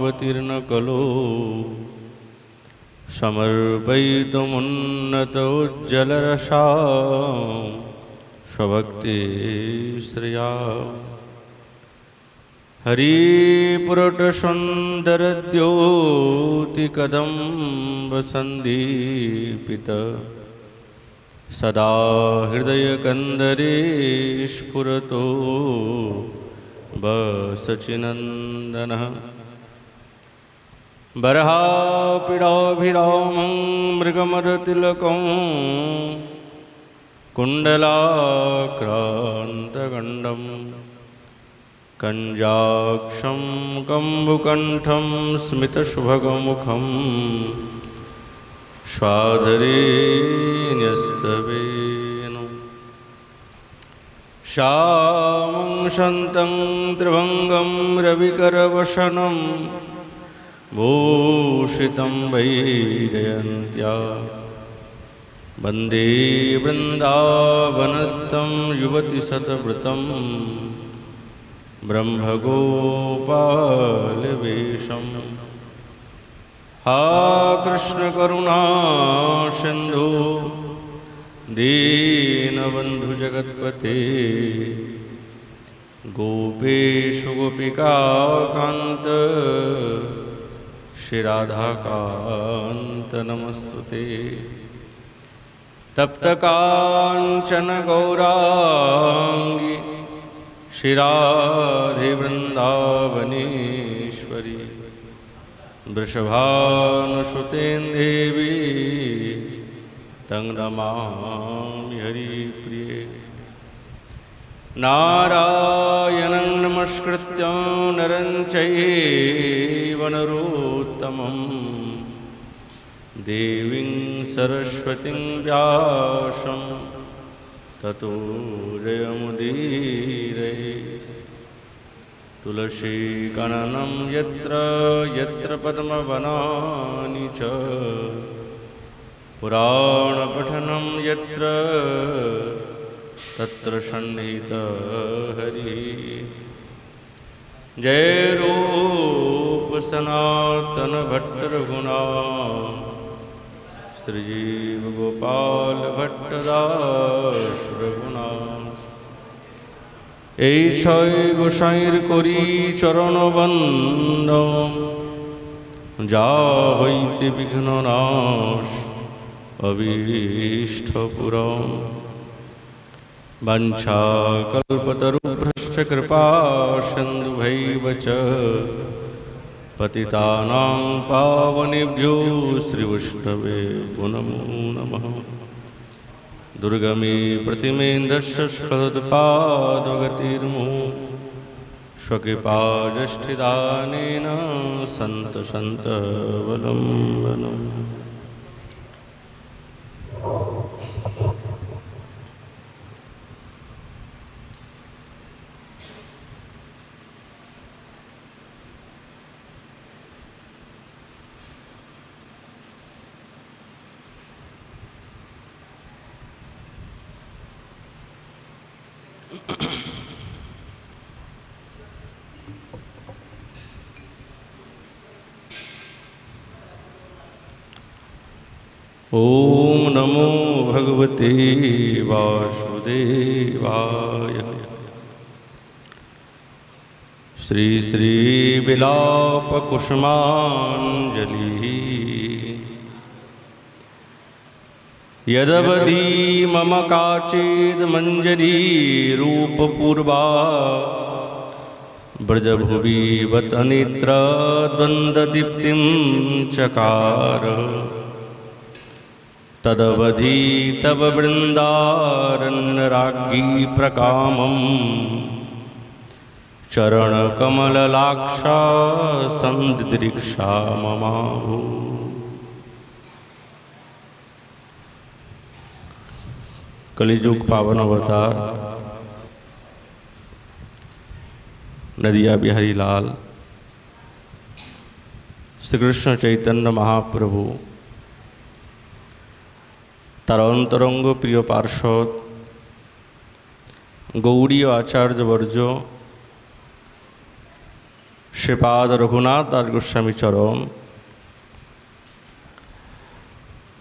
भक्तिर्न कलो समर्पयितुमुन्नतोज्ज्वलरसा स्वभक्ति श्रिया हरिपुरटसुन्दरद्योतिकदम्बसन्दीपित सदा हृदयकन्दरे स्फुरतो बसचिनन्दनः बर्हापीडाभिरामं मृगमदतिलकं कुण्डलाक्रान्तगण्डं कञ्जाक्षं कम्बुकण्ठं स्मितशुभगमुखं स्वाधरे न्यस्तवेनु श्यामं शन्तं त्रिभङ्गं रविकरवशनं भूषितं वैजयन्त्या वन्दे वृन्दावनस्थं युवतिशतवृतं ब्रह्मगोपालवेशम् हा कृष्णकरुणा सिन्धु दीनबन्धु जगत्पते गोपेशु गोपिकान्त श्रीराधाकान्त नमस्तुते तप्तकाञ्चन गौराङ्गी श्रीराधे वृन्दावनेश्वरी वृषभानुसुतेन देवी तं नमामि हरिप्रिये नारायणं नमस्कृत्य नरं चैव नरोत्तमं देवीं सरस्वतीं व्यासं ततो जयमुदीरये तुलसीकाननं यत्र यत्र पद्मवनानि च पुराणपठनं यत्र तत्र सन्निहितः हरिः जय रूप सनातन भट्ट रघुनाथ श्रीजीव गोपाल भट्टदास रघुनाथ এই ছয় গোসাইর করি চরণবন্দন যা হইতে বিঘ্ন নাশ অভীষ্টপুরম वंशाकल्पतरुभ्यश्च कृपा सिन्धुभैव च पतितानां पावनेभ्यो श्रीवैष्णवेभ्यो नमो नमः दुर्गमे प्रतिमेन्दस्य स्खलत्पादगतिर्मो स्वकृपाजष्ठिदानेन सन्तवलम्बनम् ओम नमो भगवते वासुदेवाय श्री श्री विलाप कुसुमांजलि यदवधि मम काचिद् मंजरी रूपपूर्वा ब्रजभुवि बत नेत्र द्वन्द्वदीप्तिं चकार तदवधि तव वृन्दारण्यराज्ञी प्रकामं चरणकमललाक्षा सन्ददृक्षा ममाहु कलिजुग पावन अवतार नदिया बिहारी लाल श्री कृष्ण चैतन्य महाप्रभु तार अंतरंग प्रिय पार्षद गौड़ीय आचार्यवर्य শ্রীপাদ রঘুনাথ দাস গোস্বামী চরণ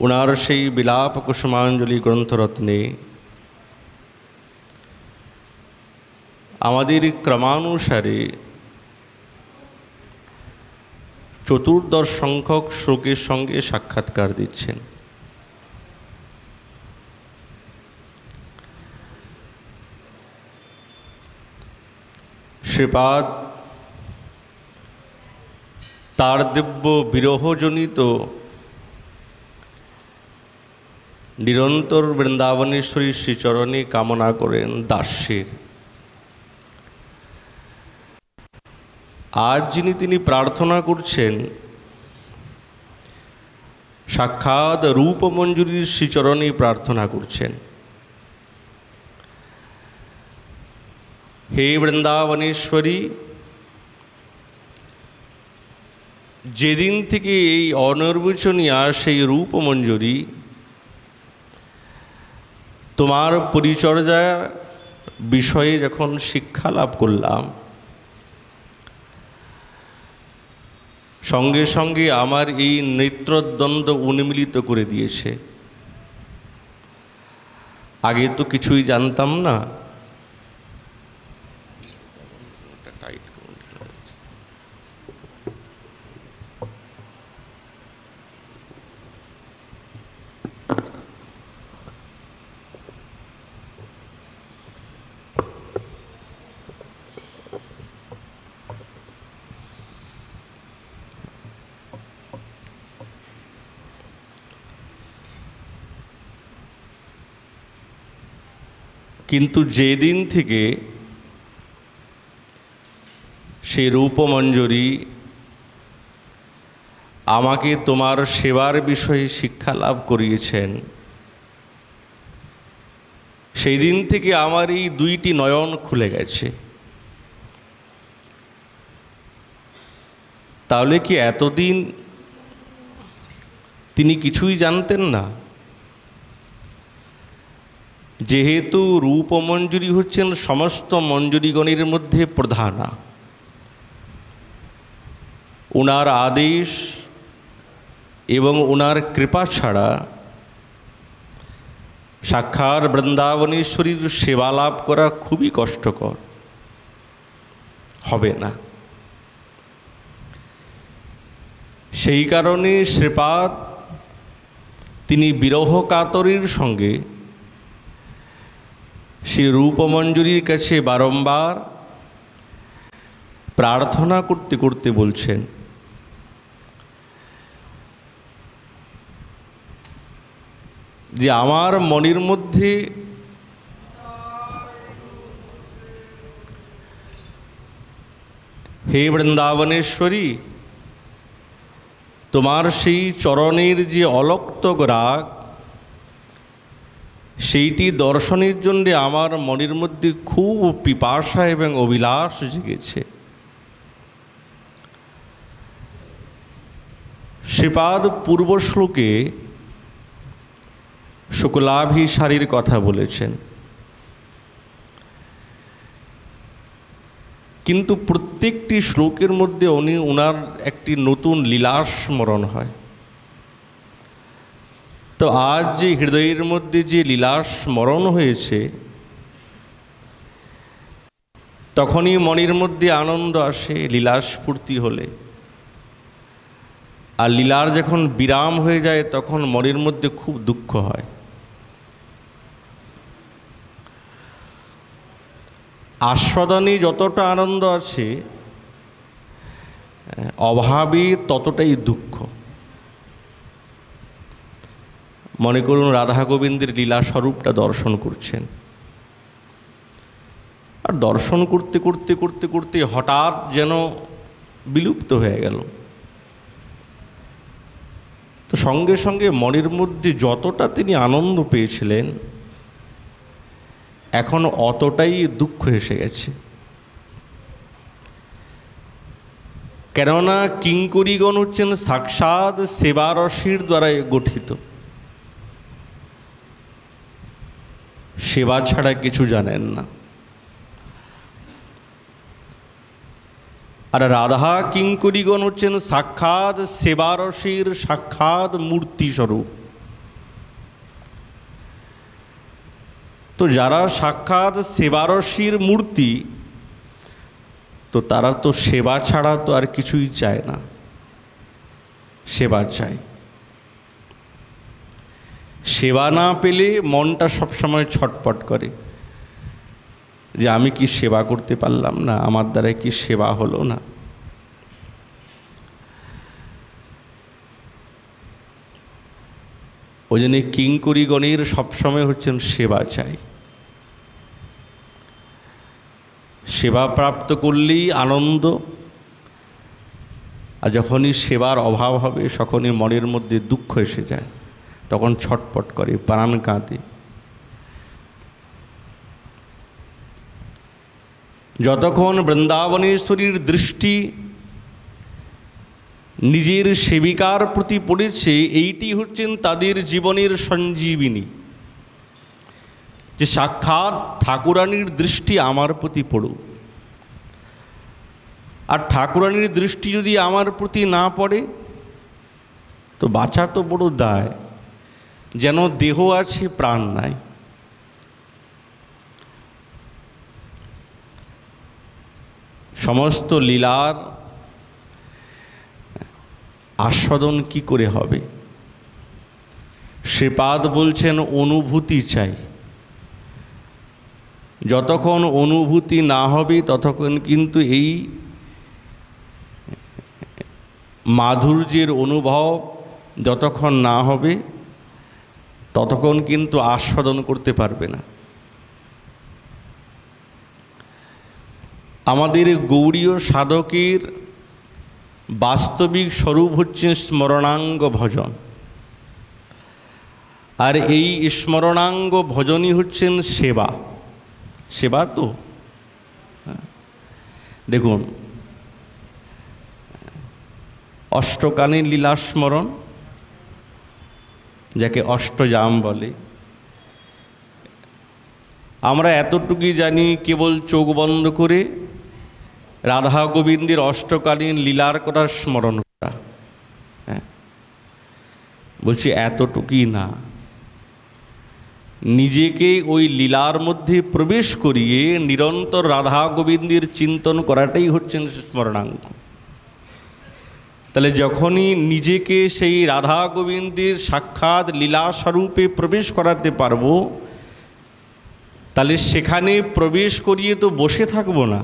ওনার সেই বিলাপ কুসুমাঞ্জলি গ্রন্থরত্নে আমাদের ক্রমানুসারে চতুর্দশ সংখ্যক শ্লোকের সঙ্গে সাক্ষাৎকার দিচ্ছেন। শ্রীপাদ তার দিব্য বিরহজনিত নিরন্তর বৃন্দাবনেশ্বরী শ্রীচরণে কামনা করেন দাস্যের। আজ যিনি তিনি প্রার্থনা করছেন সাক্ষাৎ রূপমঞ্জুরীর শ্রীচরণে প্রার্থনা করছেন, হে বৃন্দাবনেশ্বরী, যেদিন থেকে এই অনির্বচনীয় সেই রূপমঞ্জুরী তোমার পরিচর্যার বিষয়ে যখন শিক্ষা লাভ করলাম, সঙ্গে সঙ্গে আমার এই নেত্রদ্বন্দ্ব উন্মিলিত করে দিয়েছে। আগে তো কিছুই জানতাম না। কিন্তু যেদিন থেকে সেই রূপমঞ্জুরী আমাকে তোমার সেবার বিষয়ে শিক্ষা লাভ করিয়েছেন, সেই দিন থেকে আমার এই দুইটি নয়ন খুলে গেছে। তাহলে কি এতদিন তিনি কিছুই জানতেন না? যেহেতু রূপমঞ্জুরী হচ্ছেন সমস্ত মঞ্জুরীগণের মধ্যে প্রধানা, ওনার আদেশ এবং ওনার কৃপা ছাড়া সাক্ষাৎ বৃন্দাবনেশ্বরীর সেবা লাভ করা খুবই কষ্টকর, হবে না। সেই কারণে শ্রীপাদ তিনি বিরহ কাতরের সঙ্গে শ্রী রূপমঞ্জুরীর কাছে বারংবার প্রার্থনা করতে করতে বলছেন, যে আমার মনের মধ্যে হে বৃন্দাবনেশ্বরী, তোমার সেই চরণের যে অলক্ত রাগ, সেইটি দর্শনের জন্য আমার মনের মধ্যে খুব পিপাসা এবং অভিলাষ জেগেছে। শ্রীপাদ পূর্ব শ্লোকে শুক্লাভিসারীর কথা বলেছেন, কিন্তু প্রত্যেকটি শ্লোকের মধ্যে ওনার একটি নতুন লীলা স্মরণ হয়। তো আজ যে হৃদয়ের মধ্যে যে লীলা স্মরণ হয়েছে, তখনই মনের মধ্যে আনন্দ আসে লীলা স্ফূর্তি হলে। আর লীলার যখন বিরাম হয়ে যায় তখন মনের মধ্যে খুব দুঃখ হয়। আস্বাদনে যতটা আনন্দ আছে, অভাবে ততটাই দুঃখ। মনে করুন রাধা গোবিন্দের লীলা স্বরূপটা দর্শন করছেন, আর দর্শন করতে করতে করতে করতে হঠাৎ যেন বিলুপ্ত হয়ে গেল। তো সঙ্গে সঙ্গে মনের মধ্যে যতটা তিনি আনন্দ পেয়েছিলেন, এখন অতটাই দুঃখ এসে গেছে। কেননা কিঙ্করীগণ হচ্ছেন সাক্ষাৎ সেবারসির দ্বারা গঠিত, সেবা ছাড়া কিছু জানেন না। আর রাধা কিঙ্করীগণ হচ্ছেন সাক্ষাৎ সেবারসের সাক্ষাৎ মূর্তিস্বরূপ। তো যারা সাক্ষাৎ সেবারসের মূর্তি, তো তারা তো সেবা ছাড়া তো আর কিছুই চায় না, সেবা চায়। সেবা না পেলে মনটা সবসময় ছটপট করে যে আমি কি সেবা করতে পারলাম না, আমার দ্বারা কি সেবা হলো না। ওই জন্য কিঙ্করীগণের সবসময় হচ্ছেন সেবা চাই। সেবা প্রাপ্ত করলেই আনন্দ, আর যখনই সেবার অভাব হবে তখনই মনের মধ্যে দুঃখ এসে যায়, তখন ছটপট করে, প্রাণ কাঁদে। যতক্ষণ বৃন্দাবনেশ্বরীর দৃষ্টি নিজের সেবিকার প্রতি পড়েছে, এইটি হচ্ছেন তাদের জীবনের সঞ্জীবিনী, যে সাক্ষাৎ ঠাকুরানীর দৃষ্টি আমার প্রতি পড়ুক। আর ঠাকুরানীর দৃষ্টি যদি আমার প্রতি না পড়ে তো বাঁচা তো বড় দায়, যেন দেহ আছে প্রাণ নাই। সমস্ত লীলার আস্বাদন কি করে হবে? শ্রীপাদ বলছেন অনুভূতি চাই। যতক্ষণ অনুভূতি না হবে ততক্ষণ কিন্তু এই মাধুর্যের অনুভব যতক্ষণ না হবে ততক্ষণ কিন্তু আস্বাদন করতে পারবে না। আমাদের গৌড়ীয় সাধকের বাস্তবিক স্বরূপ হচ্ছে স্মরণাঙ্গ ভজন, আর এই স্মরণাঙ্গ ভজনই হচ্ছেন সেবা। সেবা তো দেখুন, অষ্টকালীন লীলা স্মরণ, যাকে অষ্টযাম বলে, আমরা এতটুকুই জানি, কেবল চোখ বন্ধ করে রাধা গোবিন্দের অষ্টকালীন লীলার কথা স্মরণ করা। হ্যাঁ, বলছি এতটুকুই না, নিজেকে ওই লীলার মধ্যে প্রবেশ করিয়ে নিরন্তর রাধা গোবিন্দের চিন্তন করাটাই হচ্ছেন স্মরণাঙ্গ। তাহলে যখনই নিজেকে সেই রাধা গোবিন্দের সাক্ষাৎ লীলা স্বরূপে প্রবেশ করাতে পারবো, তাহলে সেখানে প্রবেশ করিয়ে তো বসে থাকবো না,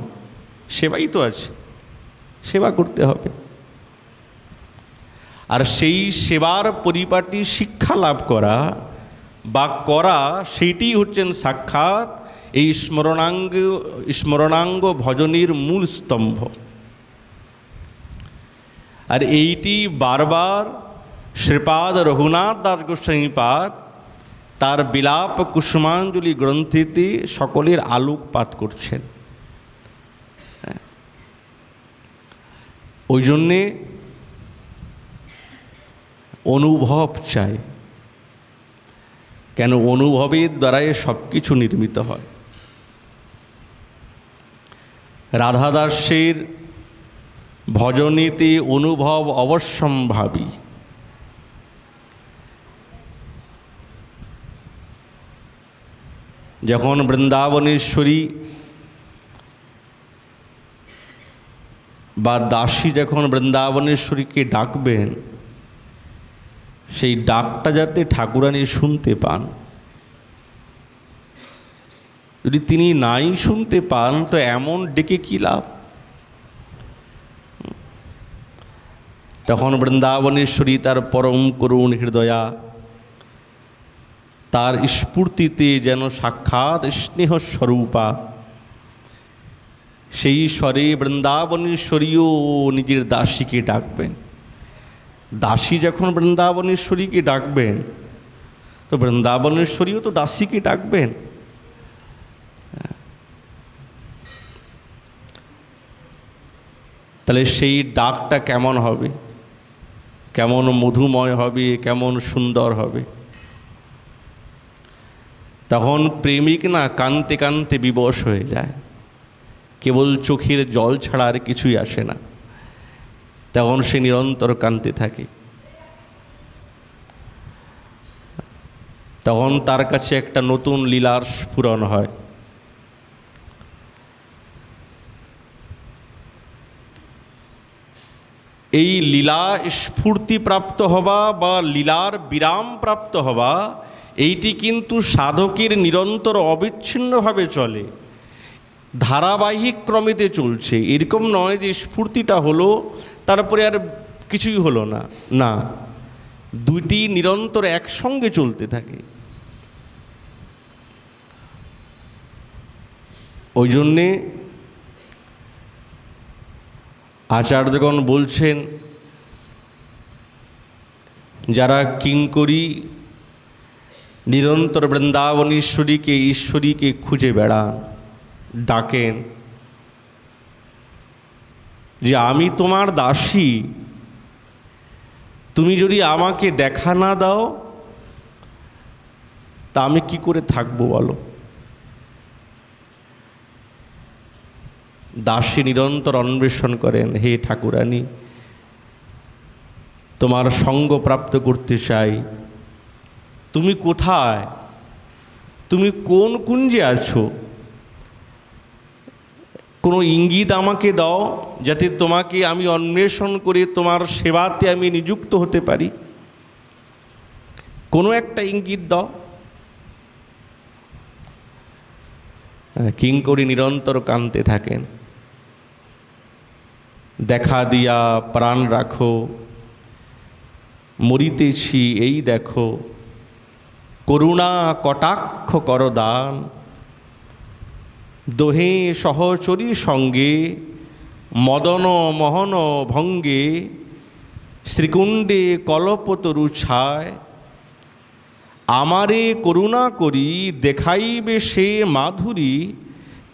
সেবাই তো আছে, সেবা করতে হবে। আর সেই সেবার পরিপাটি শিক্ষা লাভ করা বা করা, সেইটি হচ্ছেন সাক্ষাৎ এই স্মরণাঙ্গ ভজনের মূল স্তম্ভ। আর এইটি বারবার শ্রীপাদ রঘুনাথ দাস গোস্বামীপাদ তার বিলাপ কুসুমাঞ্জলি গ্রন্থিতে সকলের আলোকপাত করছেন। ওই জন্যে অনুভব চাই। কেন? অনুভবের দ্বারাই সব কিছু নির্মিত হয়। রাধাদাসের ভজনীতে অনুভব অবশ্যম্ভাবী। যখন বৃন্দাবনেশ্বরী বা দাসী যখন বৃন্দাবনেশ্বরীকে ডাকবেন, সেই ডাকটা যাতে ঠাকুরানী শুনতে পান। যদি তিনি নাই শুনতে পান তো এমন ডেকে কী লাভ? তখন বৃন্দাবনেশ্বরী তার পরম করুণ হৃদয়া, তার স্ফূর্তিতে যেন সাক্ষাৎ স্নেহ স্বরূপা, সেই স্বরে বৃন্দাবনেশ্বরীও নিজের দাসীকে ডাকবেন। দাসী যখন বৃন্দাবনেশ্বরীকে ডাকবেন তো বৃন্দাবনেশ্বরীও তো দাসীকে ডাকবেন। তাহলে সেই ডাকটা কেমন হবে, কেমন মধুময় হবে, কেমন সুন্দর হবে। তখন প্রেমিক না কানতে কানতে বিবশ হয়ে যায়, কেবল চোখের জল ছাড়া আর কিছুই আসে না। তখন সে নিরন্তর কাঁদতে থাকে। তখন তার কাছে একটা নতুন লীলার স্ফুরণ হয়। এই লীলা স্ফূর্তি প্রাপ্ত হওয়া বা লীলার বিরাম প্রাপ্ত হওয়া, এইটি কিন্তু সাধকের নিরন্তর অবিচ্ছিন্নভাবে চলে, ধারাবাহিক ক্রমেতে চলছে। এরকম নয় যে স্ফূর্তিটা হলো তারপরে আর কিছুই হলো না, না, দুইটি নিরন্তর একসঙ্গে চলতে থাকে। ওই জন্যে আচার্যগণ বলছেন, যারা কিঙ্করী নিরন্তর বৃন্দাবন ঈশ্বরীকে খুঁজে বেড়ান, ডাকেন যে আমি তোমার দাসী, তুমি যদি আমাকে দেখা না দাও তা আমি কি করে থাকবো বলো। দাসী নিরন্তর অন্বেষণ করেন, হে ঠাকুরানী, তোমার সঙ্গ প্রাপ্ত করতে চাই, তুমি কোথায়, তুমি কোন কুঞ্জে আছো, কোনো ইঙ্গিত আমাকে দাও যাতে তোমাকে আমি অন্বেষণ করে তোমার সেবাতে আমি নিযুক্ত হতে পারি, কোনো একটা ইঙ্গিত দাও। কিঙ্করী নিরন্তর কাঁদতে থাকেন, দেখা দিয়া প্রাণ রাখো, মরিতেছি এই দেখো, করুণা কটাক্ষ কর দান, দোহে সহচরী সঙ্গে মদন মোহন ভঙ্গে, শ্রীকুণ্ডে কল্পতরু ছায়, আমারে করুণা করি দেখাইবে সে মাধুরী,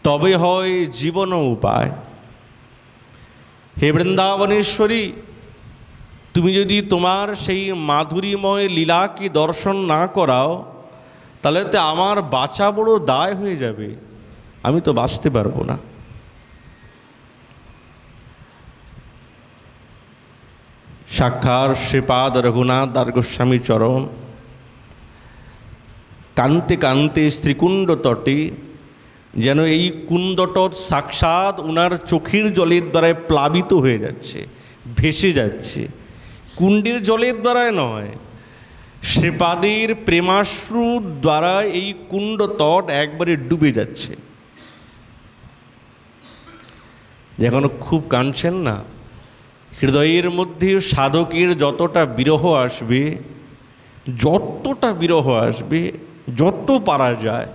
তবে হয় জীবন উপায়। হে বৃন্দাবনেশ্বরী, তুমি যদি তোমার সেই মাধুরীময় লীলাকে দর্শন না করাও তাহলে তো আমার বাঁচা বড় দায় হয়ে যাবে, আমি তো বাঁচতে পারবো না। সাক্ষাৎ শ্রীপাদ রঘুনাথ দাস গোস্বামী চরণ কান্তে কান্তে শ্রীকুণ্ড তটে, যেন এই কুণ্ডট সাক্ষাৎ ওনার চোখের জলের দ্বারায় প্লাবিত হয়ে যাচ্ছে, ভেসে যাচ্ছে। কুণ্ডের জলের দ্বারায় নয়, শ্রীপাদের প্রেমাশ্রুর দ্বারা এই কুণ্ড তট একবারে ডুবে যাচ্ছে। যখন খুব কাঁদছেন না, হৃদয়ের মধ্যে সাধকের যতটা বিরহ আসবে, যত পারা যায়,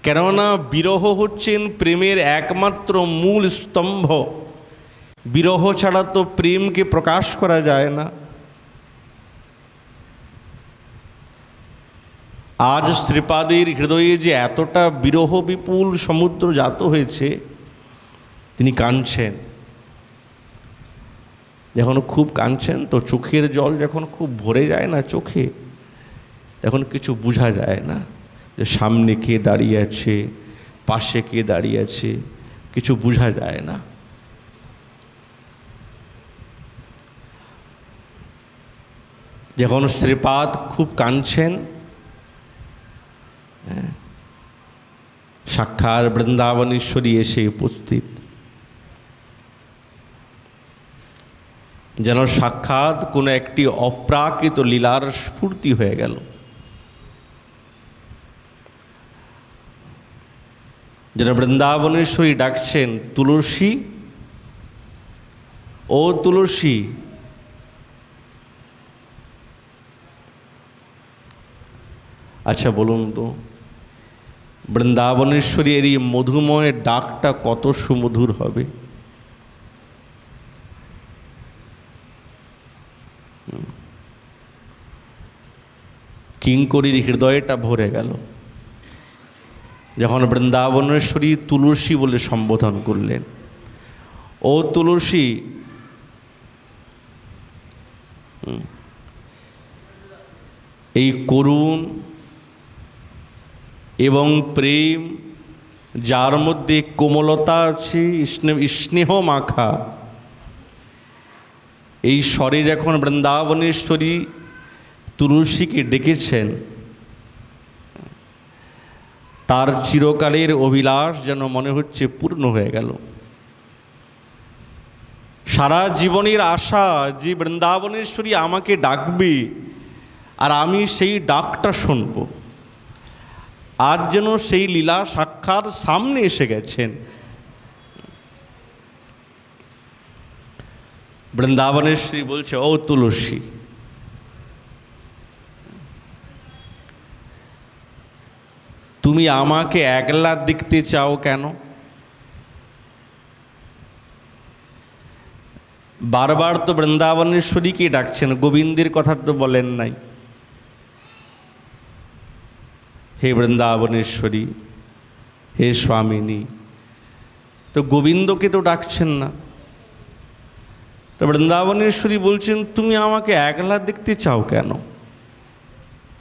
কেননা বিরহ হচ্ছেন প্রেমের একমাত্র মূল স্তম্ভ। বিরহ ছাড়া তো প্রেমকে প্রকাশ করা যায় না। আজ শ্রীপাদের হৃদয়ে যে এতটা বিরহ বিপুল সমুদ্র জাত হয়েছে, তিনি কাঁদছেন। যখন খুব কাঁদছেন তো চোখের জল যখন খুব ভরে যায় না চোখে, তখন কিছু বোঝা যায় না যে সামনে কে দাঁড়িয়ে আছে, পাশে কে দাঁড়িয়ে আছে, কিছু বোঝা যায় না। যখন শ্রীপাদ খুব কাঁদছেন, সাক্ষাৎ বৃন্দাবনেশ্বরী এসে উপস্থিত, যেন সাক্ষাৎ কোনো একটি অপ্রাকৃত লীলার স্ফূর্তি হয়ে গেল। যেন বৃন্দাবনেশ্বরী ডাকছেন, তুলসী, ও তুলসী। আচ্ছা বলুন তো, বৃন্দাবনেশ্বরীর এই মধুময় ডাকটা কত সুমধুর হবে। কিঙ্করীর হৃদয়টা ভরে গেল যখন বৃন্দাবনেশ্বরী তুলসী বলে সম্বোধন করলেন, ও তুলসী। এই করুণ এবং প্রেম যার মধ্যে কোমলতা আছে, স্নেহ মাখা। এই স্বরে যখন বৃন্দাবনেশ্বরী তুলসীকে ডেকেছেন, তার চিরকালের অভিলাষ যেন মনে হচ্ছে পূর্ণ হয়ে গেল। সারা জীবনের আশা যে বৃন্দাবনেশ্বরী আমাকে ডাকবে আর আমি সেই ডাকটা শুনব, আজ যেন সেই লীলা সাক্ষাৎ সামনে এসে গেছেন। বৃন্দাবনেশ্বরী বলছে, ও তুলসী, তুমি আমাকে একলা দেখতে চাও কেন? বারবার তো বৃন্দাবনেশ্বরীকে ডাকছেন, গোবিন্দের কথা তো বলেন নাই। হে বৃন্দাবনেশ্বরী, হে স্বামিনী, তো গোবিন্দকে তো ডাকছেন না। তো বৃন্দাবনেশ্বরী বলছেন, তুমি আমাকে একলা দেখতে চাও কেন?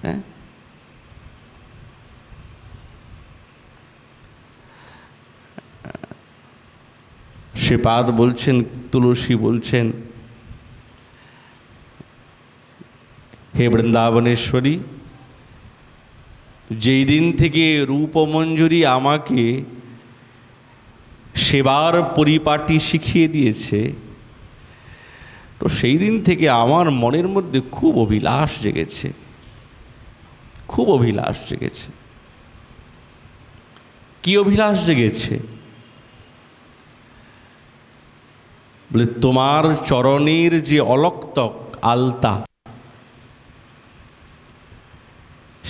হ্যাঁ, শ্রীপাদ বলছেন, তুলসী বলছেন, হে বৃন্দাবনেশ্বরী, যেই দিন থেকে রূপমঞ্জুরি আমাকে সেবার পরিপাটি শিখিয়ে দিয়েছে, তো সেই দিন থেকে আমার মনের মধ্যে খুব অভিলাষ জেগেছে, খুব অভিলাষ জেগেছে। কি অভিলাষ জেগেছে? বলে, তোমার চরণের যে অলক্তক আলতা,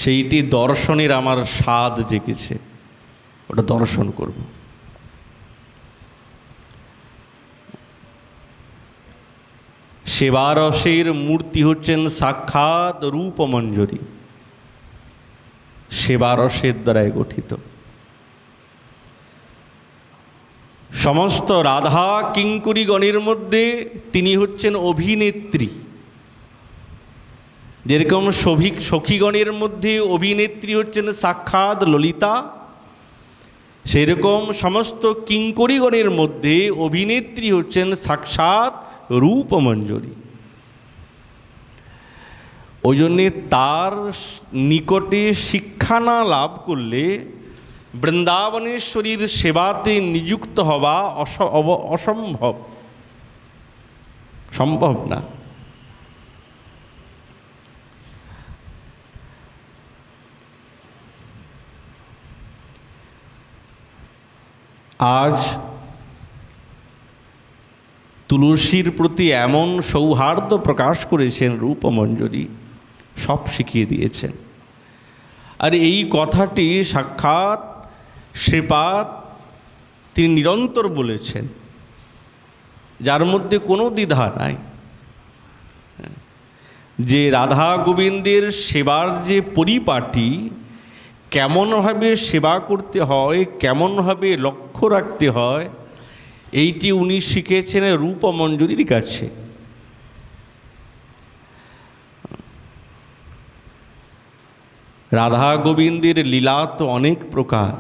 সেইটি দর্শনের আমার স্বাদ জেগেছে, ওটা দর্শন করব। সেবারসের মূর্তি হচ্ছেন সাক্ষাৎ রূপমঞ্জরি, সেবারসের দ্বারাই গঠিত। সমস্ত রাধা কিঙ্করীগণের মধ্যে তিনি হচ্ছেন অভিনেত্রী। যেরকম সখীগণের মধ্যে অভিনেত্রী হচ্ছেন সাক্ষাৎ ললিতা, সেরকম সমস্ত কিঙ্করীগণের মধ্যে অভিনেত্রী হচ্ছেন সাক্ষাৎ রূপমঞ্জরি। ওই জন্যে তার নিকটে শিক্ষা না লাভ করলে বৃন্দাবনেশ্বরীর সেবাতে নিযুক্ত হওয়া অসম্ভব, সম্ভব না। আজ তুলসীর প্রতি এমন সৌহার্দ্য প্রকাশ করেছেন রূপমঞ্জরি, সব শিখিয়ে দিয়েছেন। আর এই কথাটি সাক্ষাৎ শ্রীপাদ তিনি নিরন্তর বলেছেন, যার মধ্যে কোনো দ্বিধা নাই, যে রাধা গোবিন্দের সেবার যে পরিপাটি, কেমনভাবে সেবা করতে হয়, কেমনভাবে লক্ষ্য রাখতে হয়, এইটি উনি শিখেছেন রূপমঞ্জরির কাছে। রাধা গোবিন্দের লীলা তো অনেক প্রকার,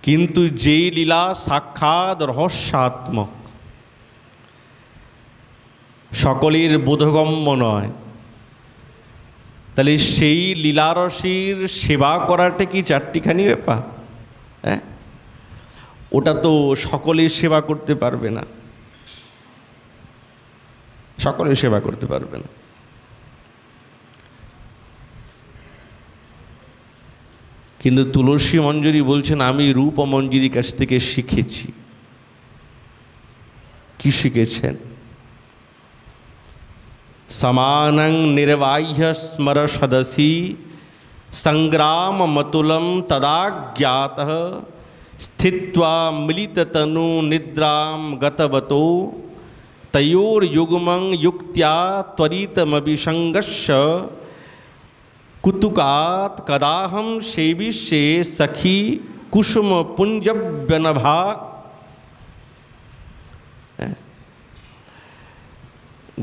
কিন্তু যেই লীলা সাক্ষাৎ রহস্যাত্মক, সকলের বোধগম্য নয়, তাহলে সেই লীলারসীর সেবা করাটা কি চারটিখানি ব্যাপার? হ্যাঁ, ওটা তো সকলে সেবা করতে পারবে না, সকলে সেবা করতে পারবে না। কিন্তু তুলসী মঞ্জরি বলছেন, আমি রূপমঞ্জরির কাছ থেকে শিখেছি। কি শিখেছেন? সমানং নির্বাহ্য স্মর সদসি সংগ্রাম মতুলম তদাজ্ঞাত স্থিত্বা মিলিততনু নিদ্রাম গতবতো তয়োর্युग्मं युक्त्या त्वरितमभिसङ्गस्य कुतुकात् कदाहं सेविष्ये सखी कुसुम पुंजव्यनभा।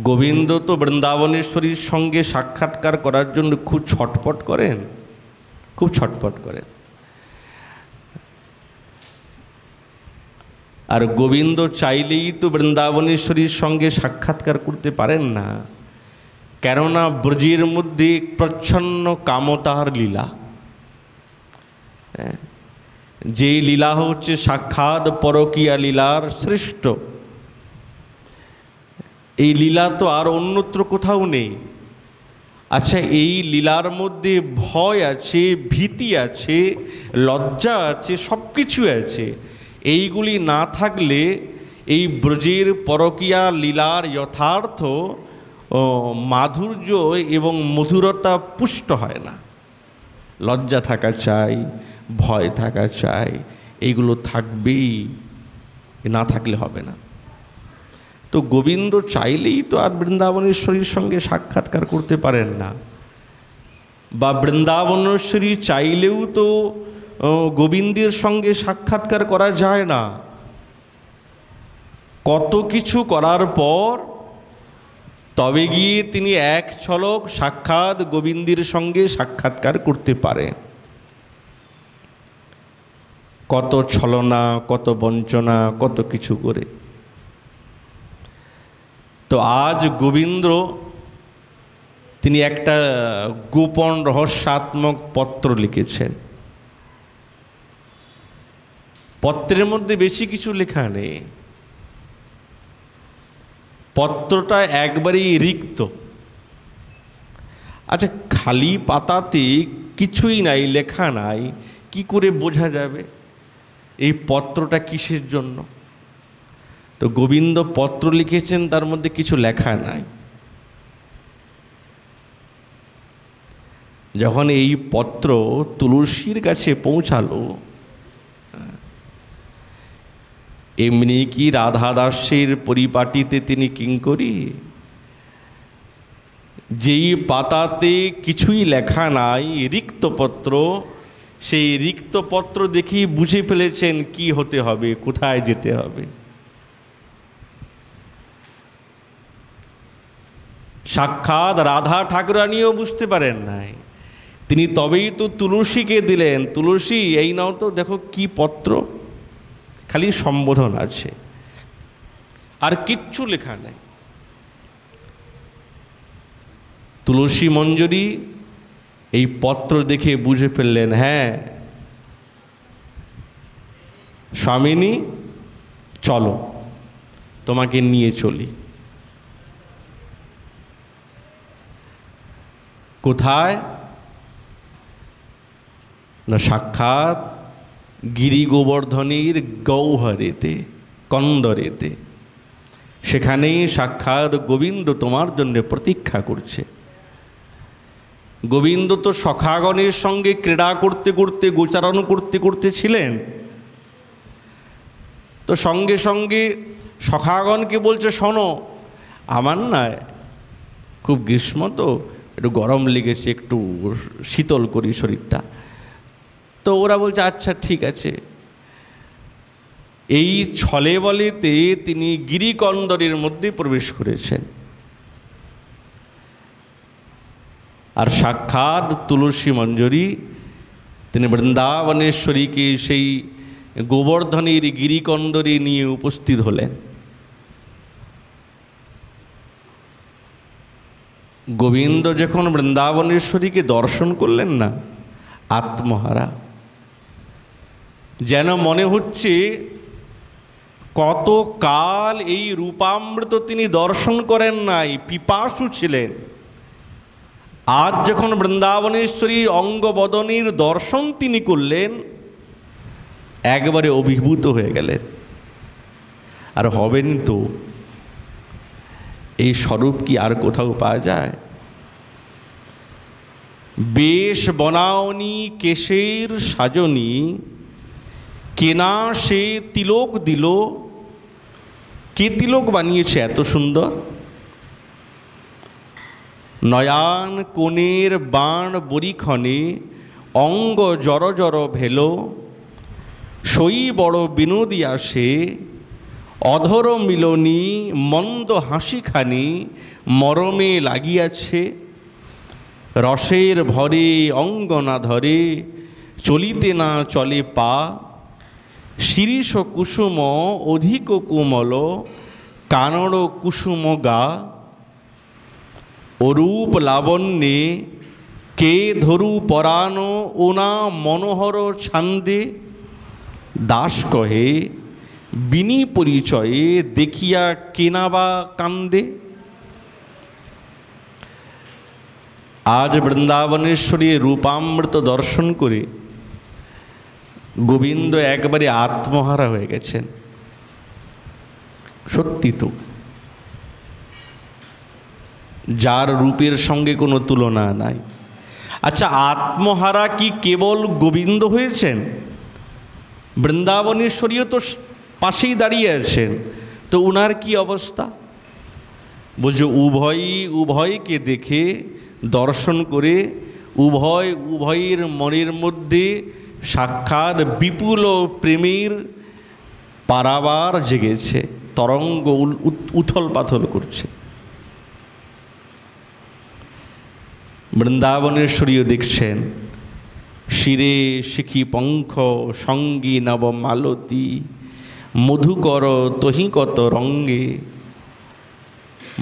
গোবিন্দ তো বৃন্দাবনেশ্বরীর সঙ্গে সাক্ষাৎকার করার জন্য খুব ছটপট করেন, খুব ছটপট করেন। আর গোবিন্দ চাইলেই তো বৃন্দাবনেশ্বরীর সঙ্গে সাক্ষাৎকার করতে পারেন না, কেননা ব্রজের মধ্যে প্রচ্ছন্ন কামতার লীলা। যে লীলা হচ্ছে সাক্ষাৎ পরকীয়া লীলার শ্রেষ্ঠ, এই লীলা তো আর অন্যত্র কোথাও নেই। আচ্ছা, এই লীলার মধ্যে ভয় আছে, ভীতি আছে, লজ্জা আছে, সব কিছু আছে। এইগুলি না থাকলে এই ব্রজের পরকীয়া লীলার যথার্থ মাধুর্য এবং মধুরতা পুষ্ট হয় না। লজ্জা থাকা চাই, ভয় থাকা চাই, এইগুলো থাকবেই, না থাকলে হবে না। তো গোবিন্দ চাইলেই তো আর বৃন্দাবনেশ্বরীর সঙ্গে সাক্ষাৎকার করতে পারেন না, বা বৃন্দাবনেশ্বরী চাইলেও তো গোবিন্দের সঙ্গে সাক্ষাৎকার করা যায় না। কত কিছু করার পর তবে গিয়ে তিনি এক ঝলক সাক্ষাৎ গোবিন্দের সঙ্গে সাক্ষাৎকার করতে পারেন। কত ছলনা, কত বঞ্চনা, কত কিছু করে। তো আজ গোবিন্দ তিনি একটা গোপন রহস্যাত্মক পত্র লিখেছেন। পত্রের মধ্যে বেশি কিছু লেখা নেই, পত্রটা একবারেই রিক্ত। আচ্ছা, খালি পাতাতে কিছুই নাই, লেখা নাই, কি করে বোঝা যাবে এই পত্রটা কিসের জন্য? তো গোবিন্দ পত্র লিখেছেন, তার মধ্যে কিছু লেখা নাই। যখন এই পত্র তুলসীর কাছে পৌঁছালো, এমনি কি রাধা দাসের পরিপাটিতে তিনি কিঙ্করি? যেই পাতাতে কিছুই লেখা নাই, রিক্ত পত্র, সেই রিক্ত পত্র দেখেই বুঝে ফেলেছেন কি হতে হবে, কোথায় যেতে হবে। সাক্ষাৎ রাধা ঠাকুরানীও বুঝতে পারেন নাই, তিনি তবেই তো তুলসীকে দিলেন, তুলসী এই নাও তো, দেখো কি পত্র, খালি সম্বোধন আছে, আর কিচ্ছু লেখা নেই। তুলসী মঞ্জরী এই পত্র দেখে বুঝে ফেললেন, হ্যাঁ স্বামিনী চলো, তোমাকে নিয়ে চলি। কোথায় না, সাক্ষাৎ গিরি গোবর্ধনীর গৌহরেতে, কন্দরেতে। সেখানেই সাক্ষাৎ গোবিন্দ তোমার জন্য প্রতীক্ষা করছে। গোবিন্দ তো সখাগণের সঙ্গে ক্রীড়া করতে করতে, গোচারণ করতে করতে ছিলেন, তো সঙ্গে সঙ্গে সখাগণকে বলছে, শোনো, আমার না খুব গ্রীষ্ম, তো একটু গরম লেগেছে, একটু শীতল করি শরীরটা। তো ওরা বলছে আচ্ছা ঠিক আছে। এই ছলে বলেতে তিনি গিরিকন্দরের মধ্যে প্রবেশ করেছেন। আর সাক্ষাৎ তুলসী মঞ্জরী তিনি বৃন্দাবনেশ্বরীকে সেই গোবর্ধনের গিরিকন্দরে নিয়ে উপস্থিত হলেন। গোবিন্দ যখন বৃন্দাবনেশ্বরীকে দর্শন করলেন না, আত্মহারা, যেন মনে হচ্ছে কত কাল এই রূপামৃত তিনি দর্শন করেন নাই, পিপাসু ছিলেন। আজ যখন বৃন্দাবনেশ্বরীর অঙ্গবদনের দর্শন তিনি করলেন, একবারে অভিভূত হয়ে গেলেন। আর হবেন তো, এই স্বরূপ কি আর কোথাও পাওয়া যায়? বেশ বনাওনি কেশের সাজনী, কেনা সে তিলক দিল। কে তিলক বানিয়েছে এত সুন্দর? নয়ান কোণের বাণ বরিক্ষণে, অঙ্গ জর জর ভেল। সই বড় বিনোদী আসে, অধর মিলনী মন্দ হাসিখানি মরমে লাগিয়াছে। রসের ভরে অঙ্গ না ধরে, চলিতে না চলে পা। শিরিষ কুসুম অধিক কোমল কানড় কুসুম গা, অরূপ লাবণ্যে কে ধরু পরাণ ওনা মনোহর ছান্দে। দাস কহে বিনি পরিচয়ে দেখিয়া কেনাবা কান্দে। আজ বৃন্দাবনেশ্বরী রূপামৃত দর্শন করে গোবিন্দ একবারে আত্মহারা হয়ে গেছেন। সত্যি তো, যার রূপের সঙ্গে কোনো তুলনা নাই। আচ্ছা, আত্মহারা কি কেবল গোবিন্দ হয়েছেন? বৃন্দাবনেশ্বরীও তো পাশেই দাঁড়িয়ে আছেন, তো উনার কি অবস্থা? বলছে উভয়কে দেখে দর্শন করে উভয়ের মনের মধ্যে সাক্ষাৎ বিপুল প্রেমের পারাবার জেগেছে, তরঙ্গ উথল পাথল করছে। বৃন্দাবনেশ্বরীও দেখছেন, শিরে শিখি পঙ্খ সঙ্গী নব মালতী, মধুকর তহি কত রঙ্গে,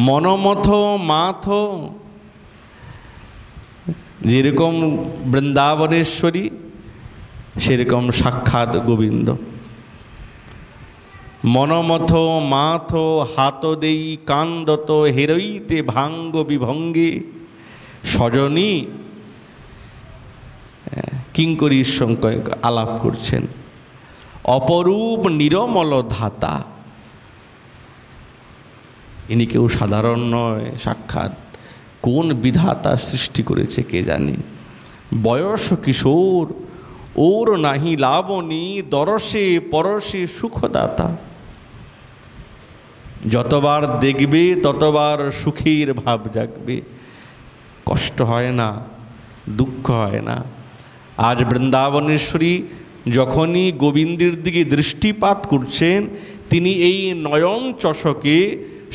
মনমথ মাথ। যেরকম বৃন্দাবনেশ্বরী সেরকম সাক্ষাৎ গোবিন্দ। মনমথ মাথ হাত দেই কান্দত হেরইতে ভাঙ্গ বিভঙ্গে, সজনী কিঙ্করীর সঙ্গে আলাপ করছেন। অপরূপ নিরমল ধাতা, ইনি কেউ সাধারণ নয়, সাক্ষাৎ কোন বিধাতা সৃষ্টি করেছে কে জানি। বয়স কিশোর ওর নাহি লাবণী, দরসে পরশে সুখদাতা। যতবার দেখবে ততবার সুখের ভাব জাগবে, কষ্ট হয় না, দুঃখ হয় না। আজ বৃন্দাবনেশ্বরী যখনই গোবিন্দের দিকে দৃষ্টিপাত করছেন, তিনি এই নয়ন চষকে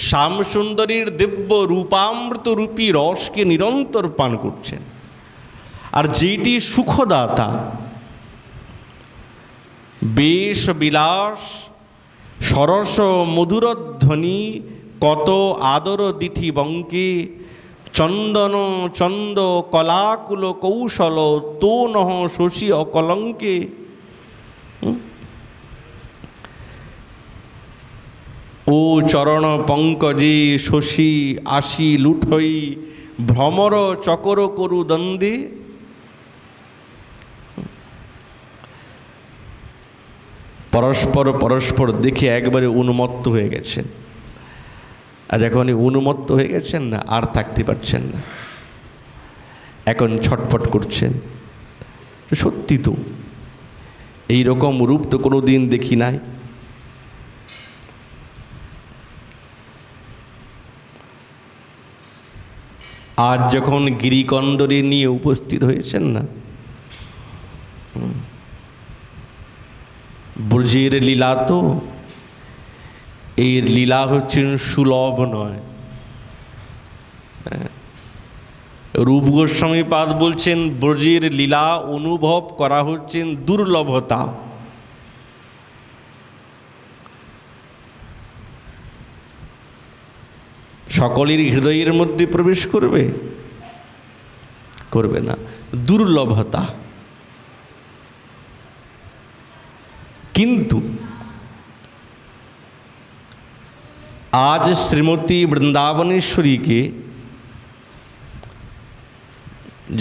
শ্যামসুন্দরীর দিব্য রূপামৃত রূপী রসকে নিরন্তর পান করছেন। আর যেটি সুখদাতা, বেশ বিলাস সরস মধুরধ্বনি কত আদর দিঠি বঙ্কে, চন্দন চন্দ কলাকুল কৌশল তো নহ শশী অকলঙ্কে। ও চরণ পঙ্কজে শশী আসি লুঠই, ভ্রমর চকর করু দ্বন্দ্বে। পরস্পর দেখে একবারে উন্মত্ত হয়ে গেছেন। আর যখন উন্মত্ত হয়ে গেছেন না, আর থাকতে পারছেন না, এখন ছটফট করছেন। সত্যি তো, এই রকম রূপ তো কোনো দিন দেখি নাই। আজ যখন গিরিকন্দরে নিয়ে উপস্থিত হয়েছেন না, ব্রজের লীলা তো, এই লীলা হচ্ছেন সুলভ নয়। রূপ গোস্বামী পাদ বলছেন ব্রজের লীলা অনুভব করা হচ্ছেন দুর্লভতা। সকলের হৃদয়ের মধ্যে প্রবেশ করবে? করবে না, দুর্লভতা। কিন্তু আজ শ্রীমতী বৃন্দাবনেশ্বরীকে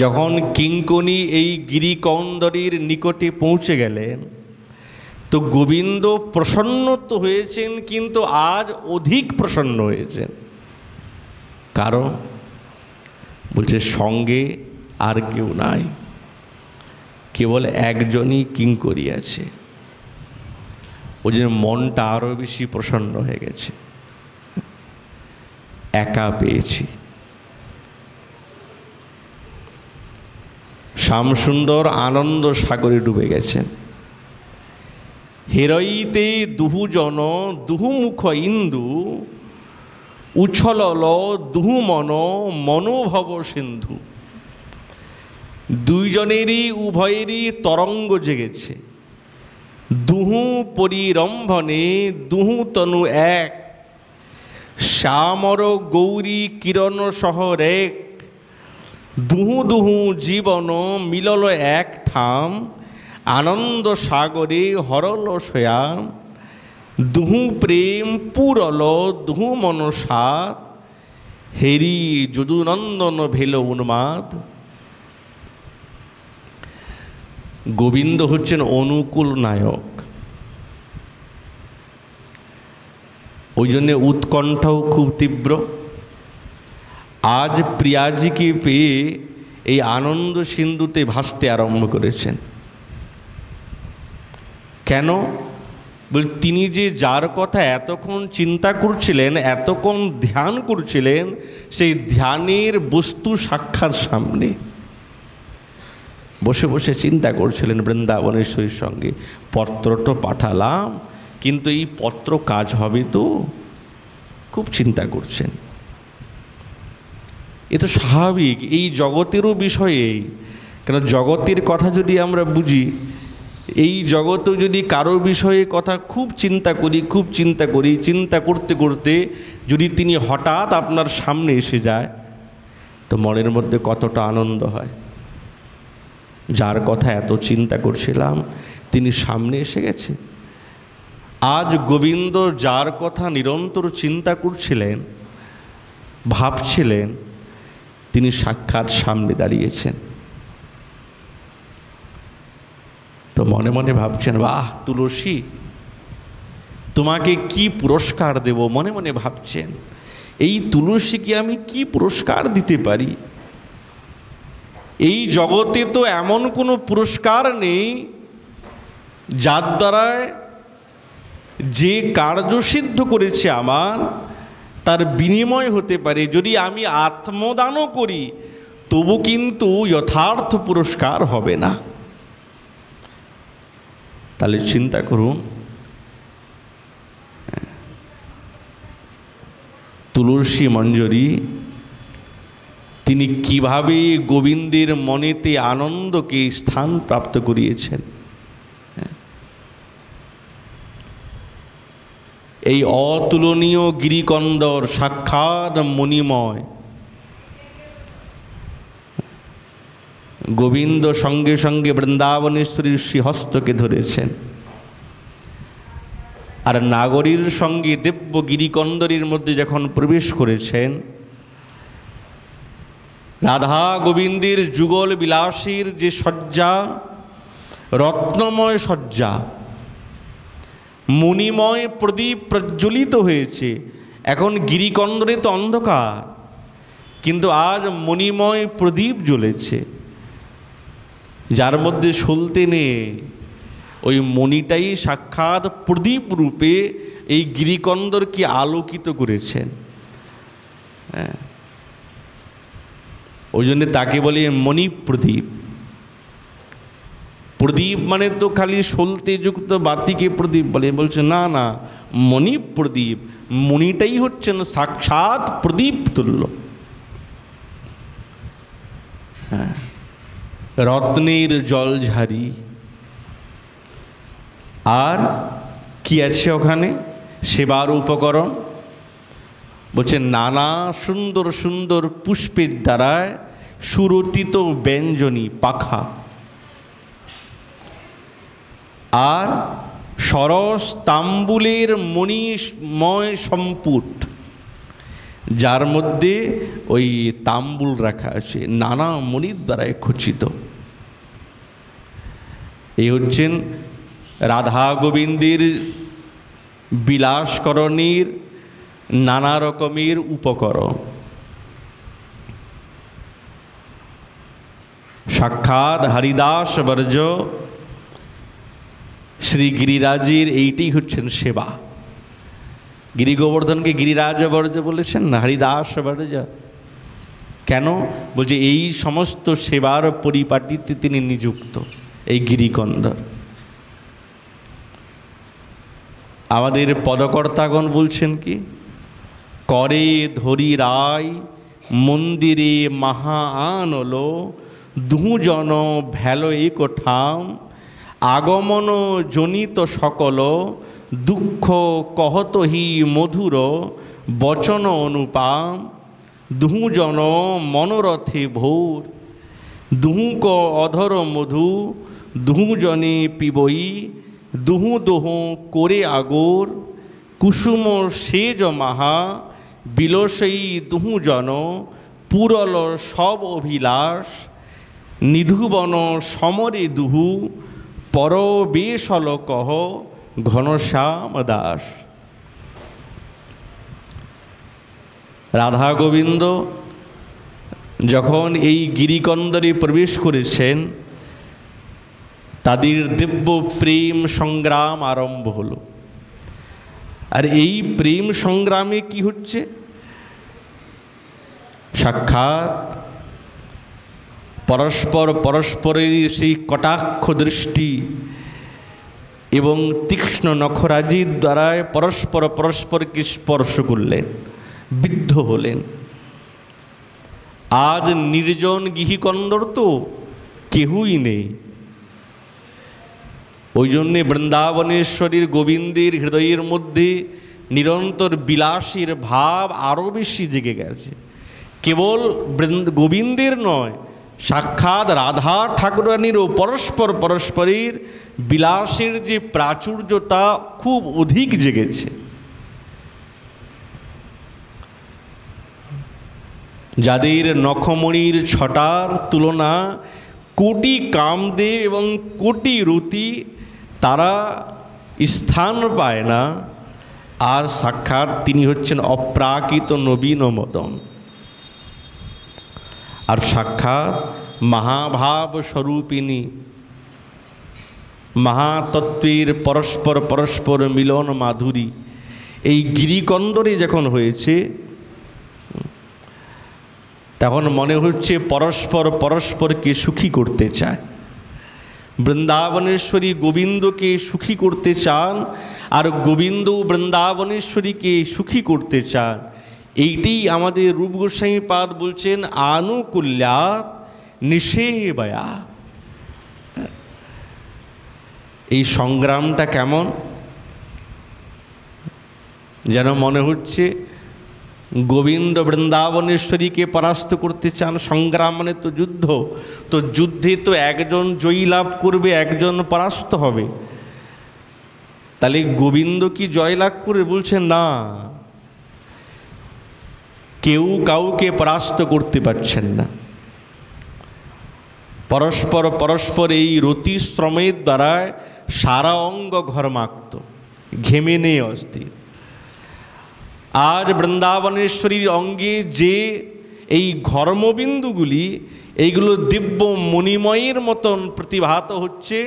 যখন কিঙ্কণী এই গিরিকন্দরীর নিকটে পৌঁছে গেলেন, তো গোবিন্দ প্রসন্ন তো হয়েছেন, কিন্তু আজ অধিক প্রসন্ন হয়েছেন। কারণ বলছে সঙ্গে আর কেউ নাই, কেবল একজনই কিঙ্করী আছে। ওই জন্য মনটা আরও বেশি প্রসন্ন হয়ে গেছে। একা পেয়েছি। শ্যামসুন্দর আনন্দ সাগরে ডুবে গেছেন। হেরইতে দুহুজন দুহুমুখ ইন্দু, উছলল দুহু মন মনোভব সিন্ধু। দুইজনেরই উভয়েরই তরঙ্গ জেগেছে। দুহু দুহু পরিরম্ভনে দুহু তনু এক, শ্যামর গৌরী কিরণ শহরেক, দুহু দুহু জীবন মিলল এক ঠাম, আনন্দ সাগরে হরল সয়াম, দুহু প্রেম পুরল দুহু মনসাদ, হেরি যদুনন্দন ভেল উন্মাদ। গোবিন্দ হচ্ছেন অনুকূল নায়ক, ওই জন্যে উৎকণ্ঠাও খুব তীব্র। আজ প্রিয়াজিকে পেয়ে এই আনন্দ সিন্ধুতে ভাসতে আরম্ভ করেছেন। কেন? তিনি যে যার কথা এতক্ষণ চিন্তা করছিলেন, এতক্ষণ ধ্যান করছিলেন, সেই ধ্যানের বস্তু সাক্ষাৎ সামনে বসে বসে চিন্তা করছিলেন বৃন্দাবনেশ্বরীর সঙ্গে। পত্রটা পাঠালাম, কিন্তু এই পত্র কাজ হবে তো? খুব চিন্তা করছেন। এ তো স্বাভাবিক, এই জগতেরও বিষয়ে। কেন জগতের কথা যদি আমরা বুঝি, এই জগতেও যদি কারো বিষয়ে কথা খুব চিন্তা করি, চিন্তা করতে করতে যদি তিনি হঠাৎ আপনার সামনে এসে যায়, তো মনের মধ্যে কতটা আনন্দ হয়। যার কথা এত চিন্তা করছিলাম তিনি সামনে এসে গেছে। আজ গোবিন্দ যার কথা নিরন্তর চিন্তা করছিলেন, ভাবছিলেন, তিনি সাক্ষাৎ সামনে দাঁড়িয়েছেন। তো মনে মনে ভাবছেন, বাহ তুলসী, তোমাকে কি পুরস্কার দেব? মনে মনে ভাবছেন, এই তুলসীকে আমি কি পুরস্কার দিতে পারি? এই জগতে তো এমন কোনো পুরস্কার নেই যার দ্বারা যে কার্য সিদ্ধ করেছে আমার, তার বিনিময় হতে পারে। যদি আমি আত্মদানও করি তবু কিন্তু যথার্থ পুরস্কার হবে না। তাহলে চিন্তা করুন, তুলসী মঞ্জরী তিনি কিভাবে গোবিন্দের মনেতে আনন্দকে স্থান প্রাপ্ত করিয়েছেন। এই অতুলনীয় গিরিকন্দর সাক্ষাৎ মণিময় গোবিন্দ সঙ্গে সঙ্গে বৃন্দাবনেশ্বরীর শ্রীহস্তকে ধরেছেন, আর নাগরীর সঙ্গে দিব্য গিরিকন্দরের মধ্যে যখন প্রবেশ করেছেন, রাধা গোবিন্দের যুগল বিলাসীর যে শয্যা, রত্নময় শয্যা, মণিময় প্রদীপ প্রজ্বলিত হয়েছে। এখন গিরিকন্দরে তো অন্ধকার, কিন্তু আজ মণিময় প্রদীপ জ্বলেছে, যার মধ্যে সলতে নেই। ওই মণিটাই সাক্ষাৎ প্রদীপ রূপে এই গিরিকন্দরকে আলোকিত করেছেন। হ্যাঁ, ওই জন্য তাকে বলে মণি প্রদীপ। প্রদীপ মানে তো খালি সলতে যুক্ত বাতিকে প্রদীপ বলে, বলছে না না, মণি প্রদীপ। মণিটাই হচ্ছেন সাক্ষাৎ প্রদীপ তুল্য। হ্যাঁ, রত্নের জলঝারি। আর কি আছে ওখানে? সেবার উপকরণ। বলছে নানা সুন্দর সুন্দর পুষ্পের দ্বারায় সুরতিত ব্যঞ্জনী পাখা, আর সরস তাম্বুলের মণিময় সম্পুট, যার মধ্যে ওই তাম্বুল রাখা আছে নানা মণির দ্বারায় খচিত। এই হচ্ছেন রাধা গোবিন্দের বিলাসকরণীর নানা রকমের উপকরণ। সাক্ষাৎ হরিদাস বর্জ শ্রী গিরিরাজের এইটাই হচ্ছেন সেবা। গিরি গোবর্ধনকে গিরিরাজ বর্জ বলেছেন না, হরিদাস বর্জ। কেন? বলছে এই সমস্ত সেবার পরিপাটিতে তিনি নিযুক্ত, এই গিরিকন্দর। আমাদের পদকর্তাগণ বলছেন কি? করে ধরি রায় মন্দিরে মহা আনলো, দুজন ভেলো এক ঠাম, আগমন জনিত সকল দুঃখ কহতহি মধুর বচন অনুপাম দুহুজন মনোরথে ভোর দুহুক অধর মধু দুহুজনে পিবই দুহু দোহ করে আগর কুসুম সেজ মাহা বিলসই দুহুজন পুরল সব অভিলাষ নিধুবন সমরে দুহু পরবেশল কহ ঘনশ্যাম দাস। রাধা গোবিন্দ যখন এই গিরিকন্দরে প্রবেশ করেছেন, তাদের দিব্য প্রেম সংগ্রাম আরম্ভ হলো। আর এই প্রেম সংগ্রামে কি হচ্ছে? সাক্ষাৎ পরস্পরের সেই কটাক্ষ দৃষ্টি এবং তীক্ষ্ণ নখরাজির দ্বারা পরস্পরকে স্পর্শ করলেন, বিদ্ধ হলেন। আজ নির্জন গিরিকন্দর তো কেহই নেই। ওই জন্যে বৃন্দাবনেশ্বরীর গোবিন্দের হৃদয়ের মধ্যে নিরন্তর বিলাসীর ভাব আরও বেশি জেগে গেছে। কেবল গোবিন্দের নয়, সাক্ষাৎ রাধা ঠাকুরানীরও পরস্পরের বিলাসের যে প্রাচুর্যতা খুব অধিক জেগেছে। যাদের নখমণির ছটার তুলনা কোটি কামদেব এবং কোটি রতি, তারা স্থান পায় না। আর সাক্ষাৎ তিনি হচ্ছেন অপ্রাকৃত নবীন মদন। আর সাক্ষাৎ মহাভাব স্বরূপিণী, মহাতত্ত্বের পরস্পর মিলন মাধুরী এই গিরিকন্দরে যখন হয়েছে, তখন মনে হচ্ছে পরস্পরকে সুখী করতে চায়। বৃন্দাবনেশ্বরী গোবিন্দকে সুখী করতে চান, আর গোবিন্দ বৃন্দাবনেশ্বরীকে সুখী করতে চান। এইটি আমাদের রূপ গোস্বামী পাদ বলছেন আনুকূল্যাৎ নিষেবয়া। এই সংগ্রামটা কেমন যেন মনে হচ্ছে গোবিন্দ বৃন্দাবনেশ্বরীকে পরাস্ত করতে চান। সংগ্রাম মানে তো যুদ্ধ, তো যুদ্ধে তো একজন জয়ী লাভ করবে, একজন পরাস্ত হবে। তাহলে গোবিন্দ কি জয় লাভ করবে? বলছেন না, কেউ কাউকে পরাস্ত করতে পারছেন না। পরস্পর এই রতি শ্রমের দ্বারা সারা অঙ্গ ঘর্মাক্ত, ঘেমে নেই অস্থির। আজ বৃন্দাবনেশ্বরীর অঙ্গে যে এই ঘর্মবিন্দুগুলি, এইগুলো দিব্য মণিময়ের মতন প্রতিভাত হচ্ছে।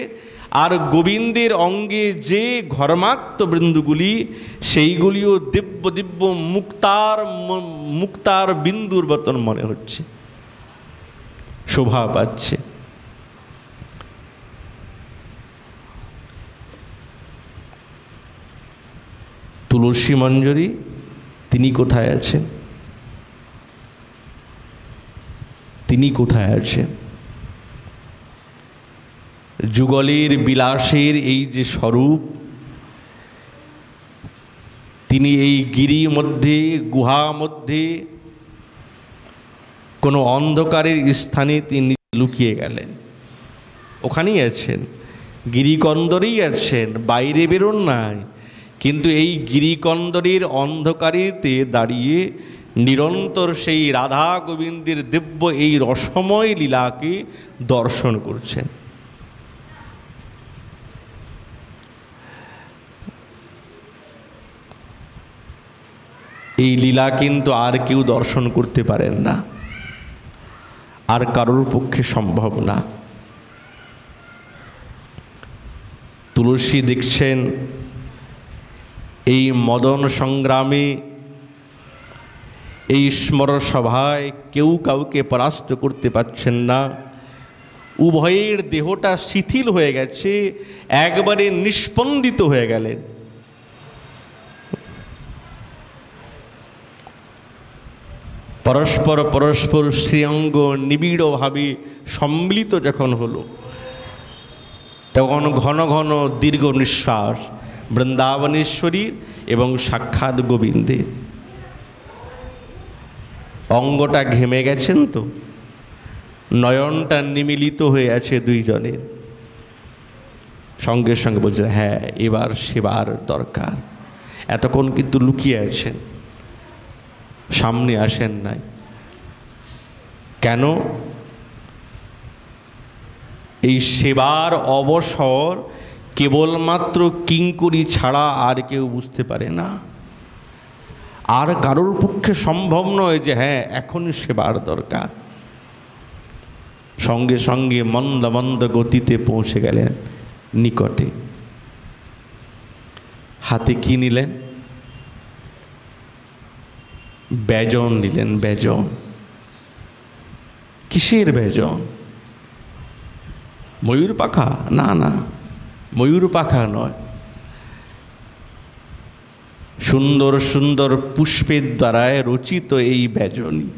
আর গোবিন্দের অঙ্গে যে ঘর্মাক্ত বিন্দুগুলি, সেইগুলিও দিব্য মুক্তার বিন্দুর মতন মনে হচ্ছে, শোভা পাচ্ছে। তুলসী মঞ্জরী তিনি কোথায় আছেন? তিনি কোথায় আছেন? যুগলের বিলাসের এই যে স্বরূপ, তিনি এই গিরি মধ্যে, গুহা মধ্যে কোনো অন্ধকারের স্থানে তিনি লুকিয়ে গেলেন। ওখানেই আছেন, গিরিকন্দরেই আছেন, বাইরে বেরোন নাই। কিন্তু এই গিরিকন্দরের অন্ধকারেতে দাঁড়িয়ে নিরন্তর সেই রাধা গোবিন্দের দিব্য এই রসময় লীলাকে দর্শন করছেন। এই লীলা কিন্তু আর কেউ দর্শন করতে পারেন না, আর কারোর পক্ষে সম্ভব না। তুলসী দেখছেন এই মদন সংগ্রামে, এই স্মরসভায় কেউ কাউকে পরাস্ত করতে পারছেন না। উভয়ের দেহটা শিথিল হয়ে গেছে, একবারে নিস্পন্দিত হয়ে গেলেন। পরস্পর শ্রীঅঙ্গ নিবিড়ভাবে সম্মিলিত যখন হলো, তখন ঘন ঘন দীর্ঘ নিঃশ্বাস বৃন্দাবনেশ্বরীর এবং সাক্ষাৎ গোবিন্দের। অঙ্গটা ঘেমে গেছেন তো, নয়নটা নিমিলিত হয়ে আছে দুইজনের। সঙ্গে সঙ্গে বলছে, হ্যাঁ এবার সেবার দরকার। এতক্ষণ কিন্তু লুকিয়ে আছেন, সামনে আসেন নাই। কেন? এই সেবার অবসর কেবলমাত্র কিঙ্করী ছাড়া আর কেউ বুঝতে পারে না। আর কারোর পক্ষে সম্ভব নয় যে হ্যাঁ এখনই সেবার দরকার। সঙ্গে সঙ্গে মন্দ মন্দ গতিতে পৌঁছে গেলেন নিকটে। হাতে কি নিলেন? ব্যজন নিলেন। ব্যজন কিসের ব্যজন? ময়ূর পাখা? না না, ময়ূর পাখা নয়। সুন্দর সুন্দর পুষ্পের দ্বারায় রচিত এই ব্যজনী,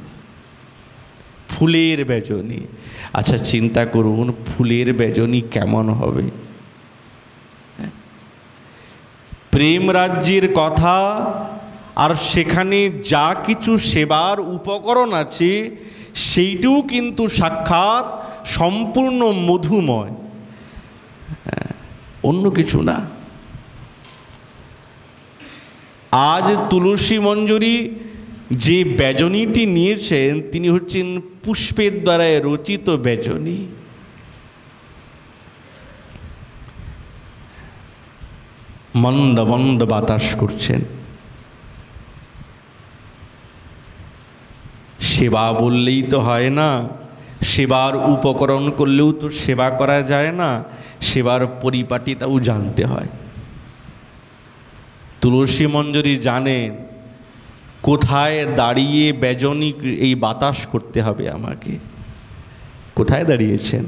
ফুলের ব্যজনী। আচ্ছা চিন্তা করুন, ফুলের ব্যজনী কেমন হবে? প্রেম রাজ্যের কথা, আর সেখানে যা কিছু সেবার উপকরণ আছে সেইটিও কিন্তু সাক্ষাৎ সম্পূর্ণ মধুময়, অন্য কিছু না। আজ তুলসী মঞ্জুরি যে ব্যজনীটি নিয়েছেন তিনি হচ্ছেন পুষ্পের দ্বারা রচিত ব্যজনী। মন্দ মন্দ বাতাস করছেন। সেবা বললেই তো হয় না, সেবার উপকরণ করলেও তো সেবা করা যায় না, সেবার পরিপাটিটাও জানতে হয়। তুলসী মঞ্জুরি জানেন কোথায় দাঁড়িয়ে ব্যজনী এই বাতাস করতে হবে আমাকে। কোথায় দাঁড়িয়েছেন?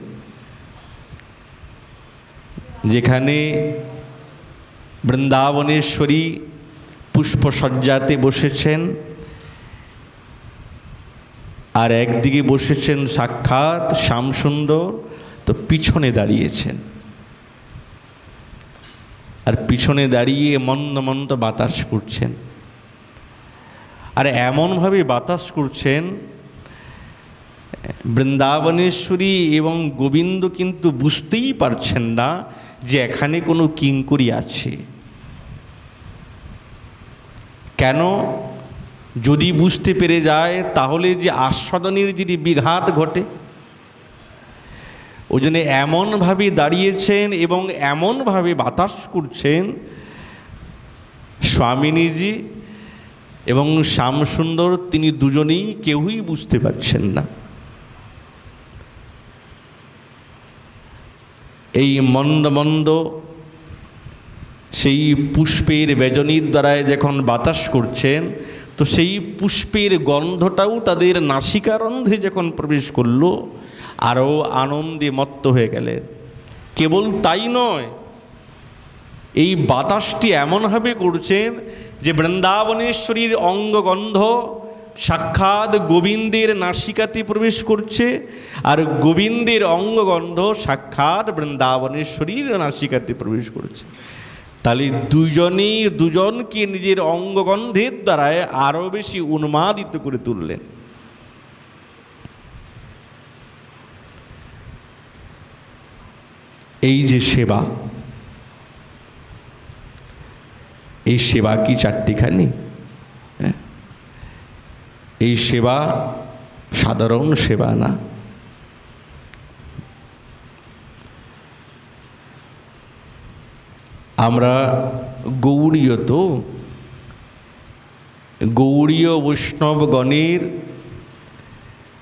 যেখানে বৃন্দাবনেশ্বরী পুষ্পসজ্জাতে বসেছেন, আর একদিকে বসেছেন সাক্ষাৎ শ্যামসুন্দর, তো পিছনে দাঁড়িয়েছেন। আর পিছনে দাঁড়িয়ে মন্দ মন্দ বাতাস করছেন। আর এমনভাবে বাতাস করছেন বৃন্দাবনেশ্বরী এবং গোবিন্দ কিন্তু বুঝতেই পারছেন না যে এখানে কোনো কিঙ্করী আছে। কেন? যদি বুঝতে পেরে যায় তাহলে যে আস্বাদনের যদি বিঘাত ঘটে, ওই জন্য এমনভাবে দাঁড়িয়েছেন এবং এমনভাবে বাতাস করছেন স্বামিনীজি এবং শ্যামসুন্দর, তিনি দুজনেই কেউই বুঝতে পারছেন না। এই মন্দ মন্দ সেই পুষ্পের ব্যজনীর দ্বারায় যখন বাতাস করছেন, তো সেই পুষ্পের গন্ধটাও তাদের নাসিকারন্ধ্রে যখন প্রবেশ করলো, আরও আনন্দে মত্ত হয়ে গেলেন। কেবল তাই নয়, এই বাতাসটি এমনভাবে করছেন যে বৃন্দাবনেশ্বরীর অঙ্গগন্ধ সাক্ষাৎ গোবিন্দের নাসিকাতে প্রবেশ করছে, আর গোবিন্দের অঙ্গগন্ধ সাক্ষাৎ বৃন্দাবনেশ্বরীর নাসিকাতে প্রবেশ করছে। তাহলে দুজনেই দুজনকে নিজের অঙ্গগন্ধের দ্বারায় আরও বেশি উন্মাদিত করে তুললেন। এই যে সেবা, এই সেবা কি চারটিখানি? এই সেবা সাধারণ সেবা না। আমরা গৌড়ীয়, তো গৌড়ীয় বৈষ্ণবগণের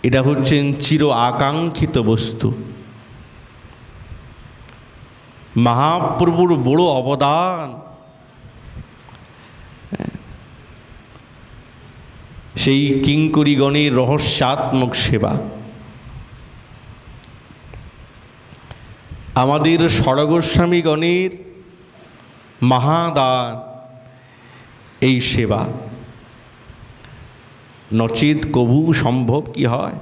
এটা হচ্ছেন চির আকাঙ্ক্ষিত বস্তু। মহাপ্রভুর বড় অবদান সেই কিঙ্করীগণের রহস্যাত্মক সেবা। আমাদের ষড়গোস্বামীগণের মহাদান এই সেবা, নচেত কভু সম্ভব কি হয়?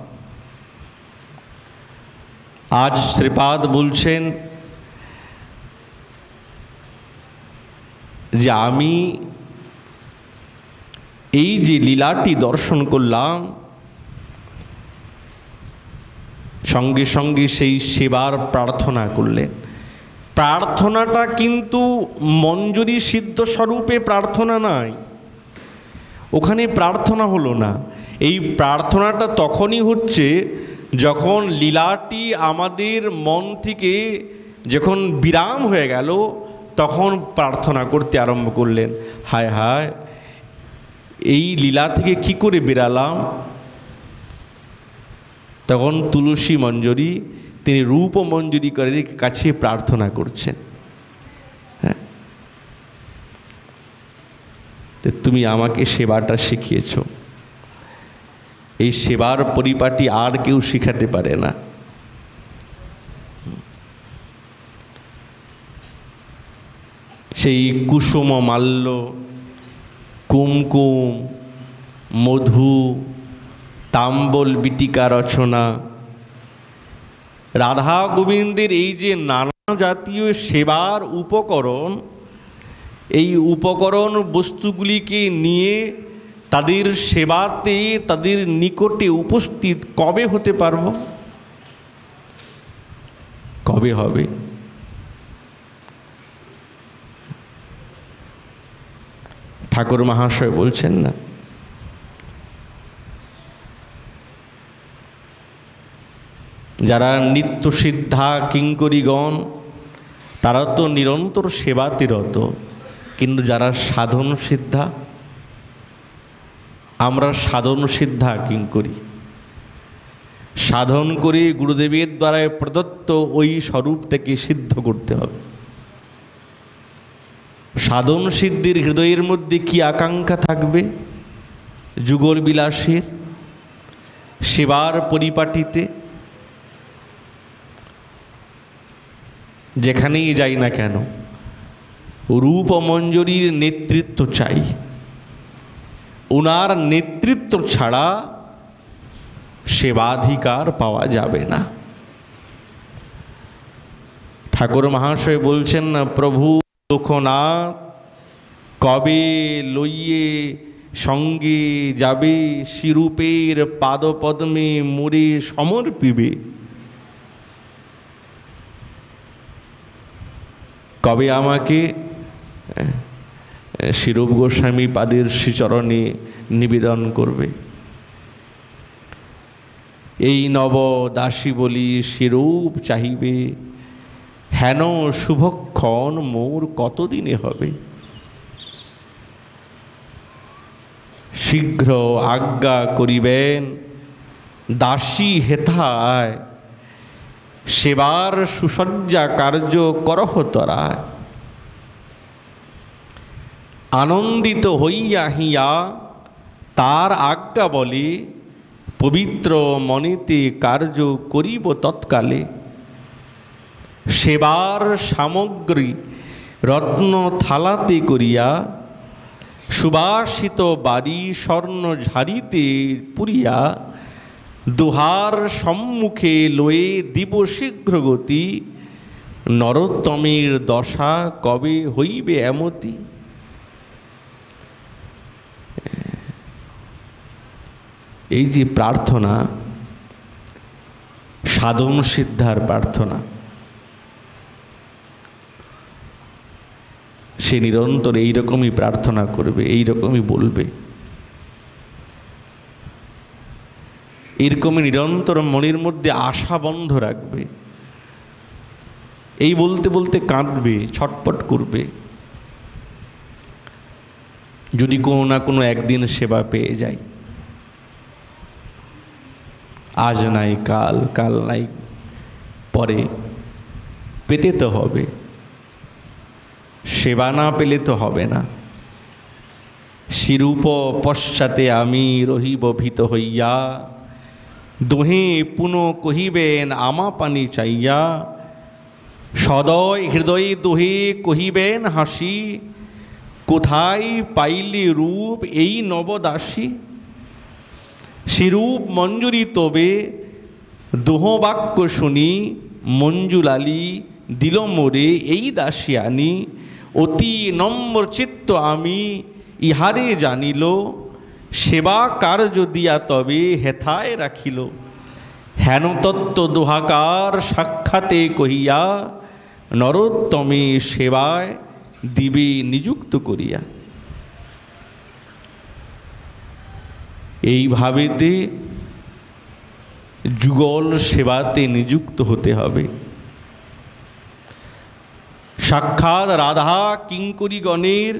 আজ শ্রীপাদ বলছেন যে আমি এই যে লীলাটি দর্শন করলাম, সঙ্গে সঙ্গে সেই সেবার প্রার্থনা করলেন। প্রার্থনাটা কিন্তু মঞ্জুরি সিদ্ধ স্বরূপে প্রার্থনা নয়, ওখানে প্রার্থনা হলো না। এই প্রার্থনাটা তখনই হচ্ছে যখন লীলাটি আমাদের মন থেকে যখন বিরাম হয়ে গেল, তখন প্রার্থনা করতে আরম্ভ করলেন, হায় হায় এই লীলা থেকে কি করে বেরালাম। তখন তুলসী মঞ্জরি তিনি রূপ মঞ্জরি করে কাছে প্রার্থনা করছেন, হ্যাঁ তুমি আমাকে সেবাটা শিখিয়েছ, এই সেবার পরিপাটি আর কেউ শিখাতে পারে না। সেই কুসুম মাল্য, কুমকুম, মধু, তাম্বল বিটিকা রচনা, রাধা গোবিন্দের এই যে নানা জাতীয় সেবার উপকরণ, এই উপকরণ বস্তুগুলিকে নিয়ে তাদের সেবাতে তাদের নিকটে উপস্থিত কবে হতে পারব? কবে হবে? ঠাকুর মহাশয় বলছেন না, যারা নিত্য সিদ্ধা কিঙ্করীগণ তারা তো নিরন্তর সেবাতে রত, কিন্তু যারা সাধন সিদ্ধা, আমরা সাধন সিদ্ধা কিঙ্করী, সাধন করে গুরুদেবের দ্বারা প্রদত্ত ওই স্বরূপটাকে সিদ্ধ করতে হবে। সাধন সিদ্ধির হৃদয়ের মধ্যে কি আকাঙ্ক্ষা থাকবে? যুগল বিলাসের সেবার পরিপাটিতে যেখানেই যাই না কেন রূপ মঞ্জরির নেতৃত্ব চাই। ওনার নেতৃত্ব ছাড়া সেবাধিকার পাওয়া যাবে না। ঠাকুর মহাশয় বলছেন না, প্রভু লোকনাথ কবে লইয়ে সঙ্গে যাবে, শিরূপের পাদপদ্মে মোরে সমর্পিবে। কবে আমাকে শিরূপ গোস্বামী পাদের শ্রীচরণে নিবেদন করবে? এই নব দাসী বলি শিরূপ চাহিবে, হেন শুভক্ষণ মোর কতদিনে হবে। শীঘ্র আজ্ঞা করিবেন দাসী হেথায়, সেবার সুসজ্জা কার্য করহ তরা। আনন্দিত হইয়া হিয়া তার আজ্ঞা বলে, পবিত্র মনেতে কার্য করিব তৎকালে। সেবার সামগ্রী রত্ন থালাতে করিয়া, সুবাসিত বাড়ি স্বর্ণ ঝাড়িতে পুরিয়া, দুহার সম্মুখে লয়ে দিব শীঘ্র গতি, নরোত্তমের দশা কবে হইবে এমতি। এই যে প্রার্থনা, সাধন সিদ্ধার প্রার্থনা, সে নিরন্তর এইরকমই প্রার্থনা করবে, এইরকমই বলবে, এরকমই নিরন্তর মনের মধ্যে আশা বন্ধ রাখবে। এই বলতে বলতে কাঁদবে, ছটপট করবে, যদি কোনো না কোনো একদিন সেবা পেয়ে যায়। আজ নাই কাল, কাল নাই পরে, পেতে তো হবে। সেবা না পেলে তো হবে না। শিরূপ পশ্চাতে আমি রহিব ভীত হইয়া, দোহে পুনঃ কহিবেন আমা পানি চাইয়া। সদয় হৃদয়ে দোহে কহিবেন হাসি, কোথায় পাইলে রূপ এই নবদাসী। শিরূপ মঞ্জুরি তবে দোহ বাক্য শুনি, মঞ্জুলালি দিল মোরে এই দাসী আনি। অতি নম্র চিত্ত আমি ইহারে জানিল, সেবা কার্য দিয়া তবে হেথায় রাখিল। হেন তত্ত্ব দোহাকার সাক্ষাতে কহিয়া, নরোত্তমে সেবায় দিবে নিযুক্ত করিয়া। এইভাবেতে যুগল সেবাতে নিযুক্ত হতে হবে। সাক্ষাৎ রাধা কিঙ্করীগণের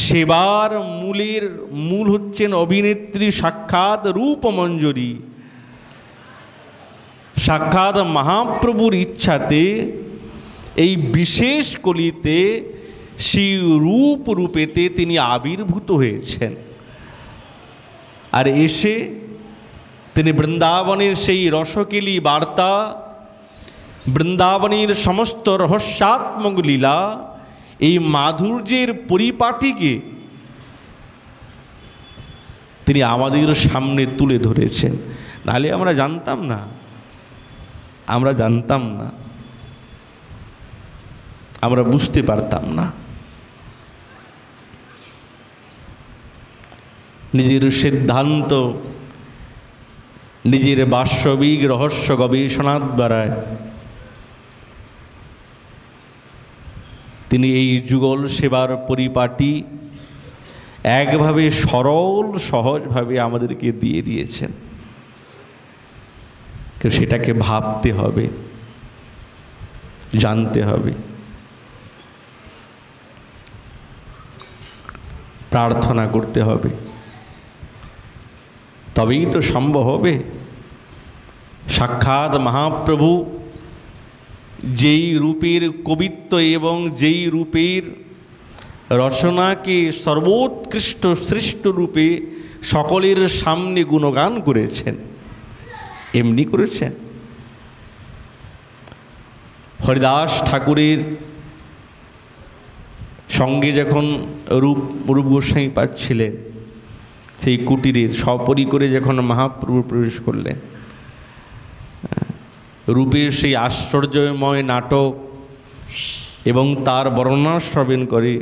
সেবার মূল হচ্ছেন অভিনেত্রী সাক্ষাৎ রূপমঞ্জরী। সাক্ষাৎ মহাপ্রভুর ইচ্ছাতে এই বিশেষ কলিতে সেই রূপেতে তিনি আবির্ভূত হয়েছেন। আর এসে তিনি বৃন্দাবনের সেই রসকেলি বার্তা, বৃন্দাবনের সমস্ত রহস্যাত্মক লীলা, এই মাধুর্যের পরিপাটিকে তিনি আমাদের সামনে তুলে ধরেছেন। নাহলে আমরা জানতাম না, আমরা বুঝতে পারতাম না। নিজের সিদ্ধান্ত, নিজের বাস্তবিক রহস্য গবেষণার দ্বারায় তিনি এই যুগল সেবার পরিপাটি একভাবে সরল সহজভাবে আমাদেরকে দিয়ে দিয়েছেন। সেটাকে ভাবতে হবে, জানতে হবে, প্রার্থনা করতে হবে, তবেই তো সম্ভব হবে। সাক্ষাৎ মহাপ্রভু যেই রূপের কবিত্ব এবং যেই রূপের রচনাকে সর্বোৎকৃষ্ট শ্রেষ্ঠ রূপে সকলের সামনে গুণগান করেছেন, এমনি করেছেন। হরিদাস ঠাকুরের সঙ্গে যখন রূপ গোস্বামী পাচ্ছিলেন, সেই কুটিরের সপরিকরে যখন মহাপ্রভু প্রবেশ করলেন, রূপের সেই আশ্চর্যময় নাটক এবং তার বর্ণনা শ্রবণ করে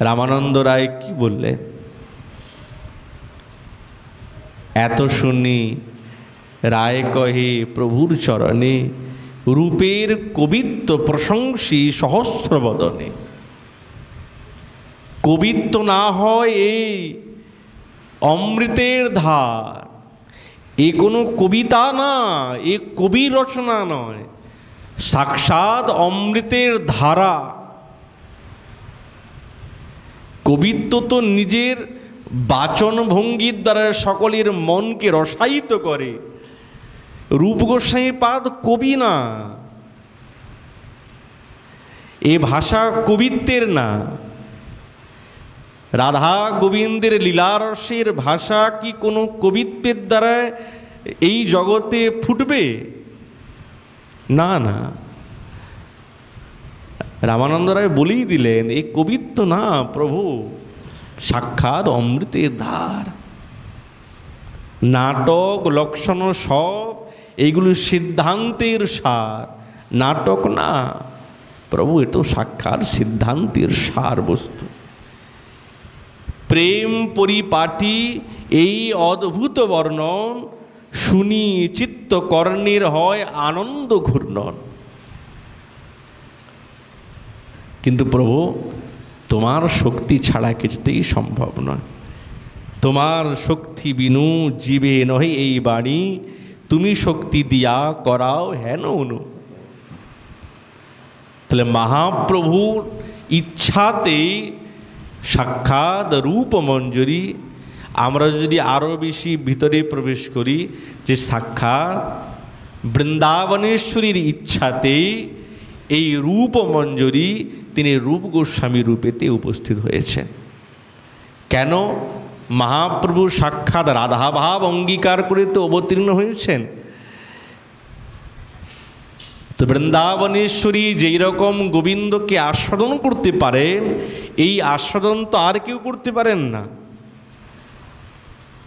রামানন্দ রায় কি বললেন, এত শুনি রায় কহে প্রভুর চরণে, রূপের কবিত্ব প্রশংসী সহস্র বদনে। কবিত্ব না হয় এই অমৃতের ধার, এ কোনো কবিতা না, এ কবি রচনা নয়, সাক্ষাৎ অমৃতের ধারা। কবিত্ব তো নিজের বাচন ভঙ্গির দ্বারা সকলের মনকে রসায়িত করে। রূপ গোস্বামী পাদ কবি না, এ ভাষা কবিত্বের না। রাধা গোবিন্দের লীলারসের ভাষা কি কোনো কবিত্বের দ্বারা এই জগতে ফুটবে? না না, রামানন্দ রায় বলেই দিলেন, এ কবিত্ব না প্রভু, সাক্ষাৎ অমৃতের ধার। নাটক লক্ষণ সব এইগুলো সিদ্ধান্তের সার, নাটক না প্রভু, এ তো সাক্ষাৎ সিদ্ধান্তের সার বস্তু। প্রেম পরিপাটি এই অদ্ভুত বর্ণন শুনি চিত্ত কর্ণের হয় আনন্দ ঘূর্ণন। কিন্তু প্রভু, তোমার শক্তি ছাড়া কিছুতেই সম্ভব নয়। তোমার শক্তি বিনু জীবে নহে এই বাণী, তুমি শক্তি দিয়া করাও হেন অনু। তাহলে মহাপ্রভুর ইচ্ছাতে সাক্ষাৎ রূপমঞ্জরী। আমরা যদি আরও বেশি ভিতরে প্রবেশ করি, যে সাক্ষাৎ বৃন্দাবনেশ্বরীর ইচ্ছাতে এই রূপমঞ্জরী তিনি রূপ গোস্বামী রূপেতে উপস্থিত হয়েছেন। কেন? মহাপ্রভু সাক্ষাৎ রাধাভাব অঙ্গীকার করে তো অবতীর্ণ হয়েছেন। তো বৃন্দাবনেশ্বরী যেই রকম গোবিন্দকে আস্বাদন করতে পারেন, এই আস্বাদন তো আর কেউ করতে পারেন না।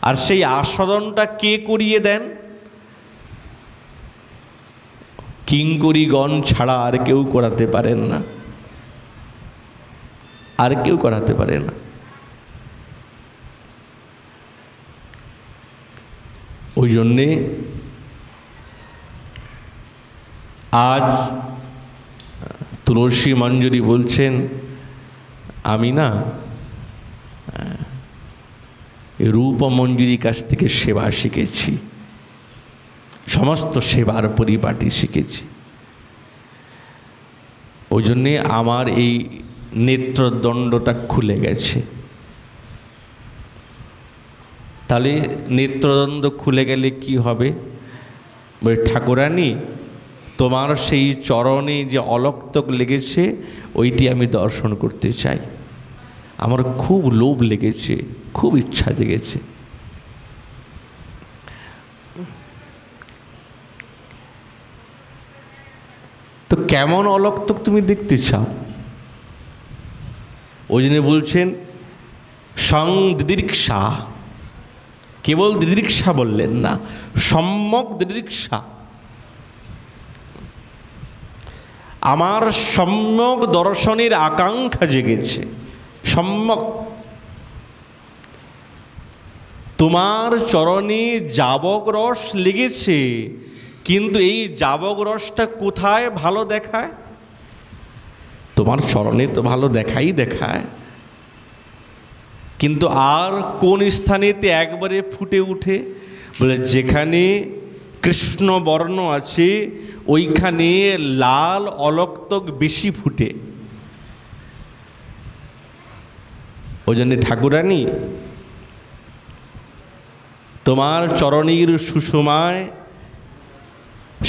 আর সেই আস্বাদনটা কে করিয়ে দেন? কিঙ্করীগণ ছাড়া আর কেউ করাতে পারেন না, আর কেউ করাতে পারে না। ওই জন্যে আজ তুলসী মঞ্জুরি বলছেন, আমি না রূপ মঞ্জুরির কাছ থেকে সেবা শিখেছি, সমস্ত সেবার পরিপাটি শিখেছি। ওই জন্যে আমার এই নেত্রদণ্ডটা খুলে গেছে। তাহলে নেত্রদণ্ড খুলে গেলে কি হবে? বলে, ঠাকুরানী তোমার সেই চরণে যে অলক্তক লেগেছে ওইটি আমি দর্শন করতে চাই, আমার খুব লোভ লেগেছে, খুব ইচ্ছা জেগেছে। তো কেমন অলক্তক তুমি দেখতে চাও? ওই জন্য বলছেন সং দিদৃক্ষা, কেবল দিদৃক্ষা বললেন না, সম্যক দিদৃক্ষা। আমার সম্যক দর্শনের আকাঙ্ক্ষা জেগেছে, সম্যক। তোমার চরণে যাবক রস লেগেছে, কিন্তু এই যাবক রসটা কোথায় ভালো দেখায়? তোমার চরণে তো ভালো দেখাই দেখায়, কিন্তু আর কোন স্থানেতে একবারে ফুটে উঠে? বলে, যেখানে কৃষ্ণ বর্ণ আছে ওইখানে লাল অলক্তক বেশি ফুটে। ওই জন্যে ঠাকুরানী তোমার চরণীর সুষমায়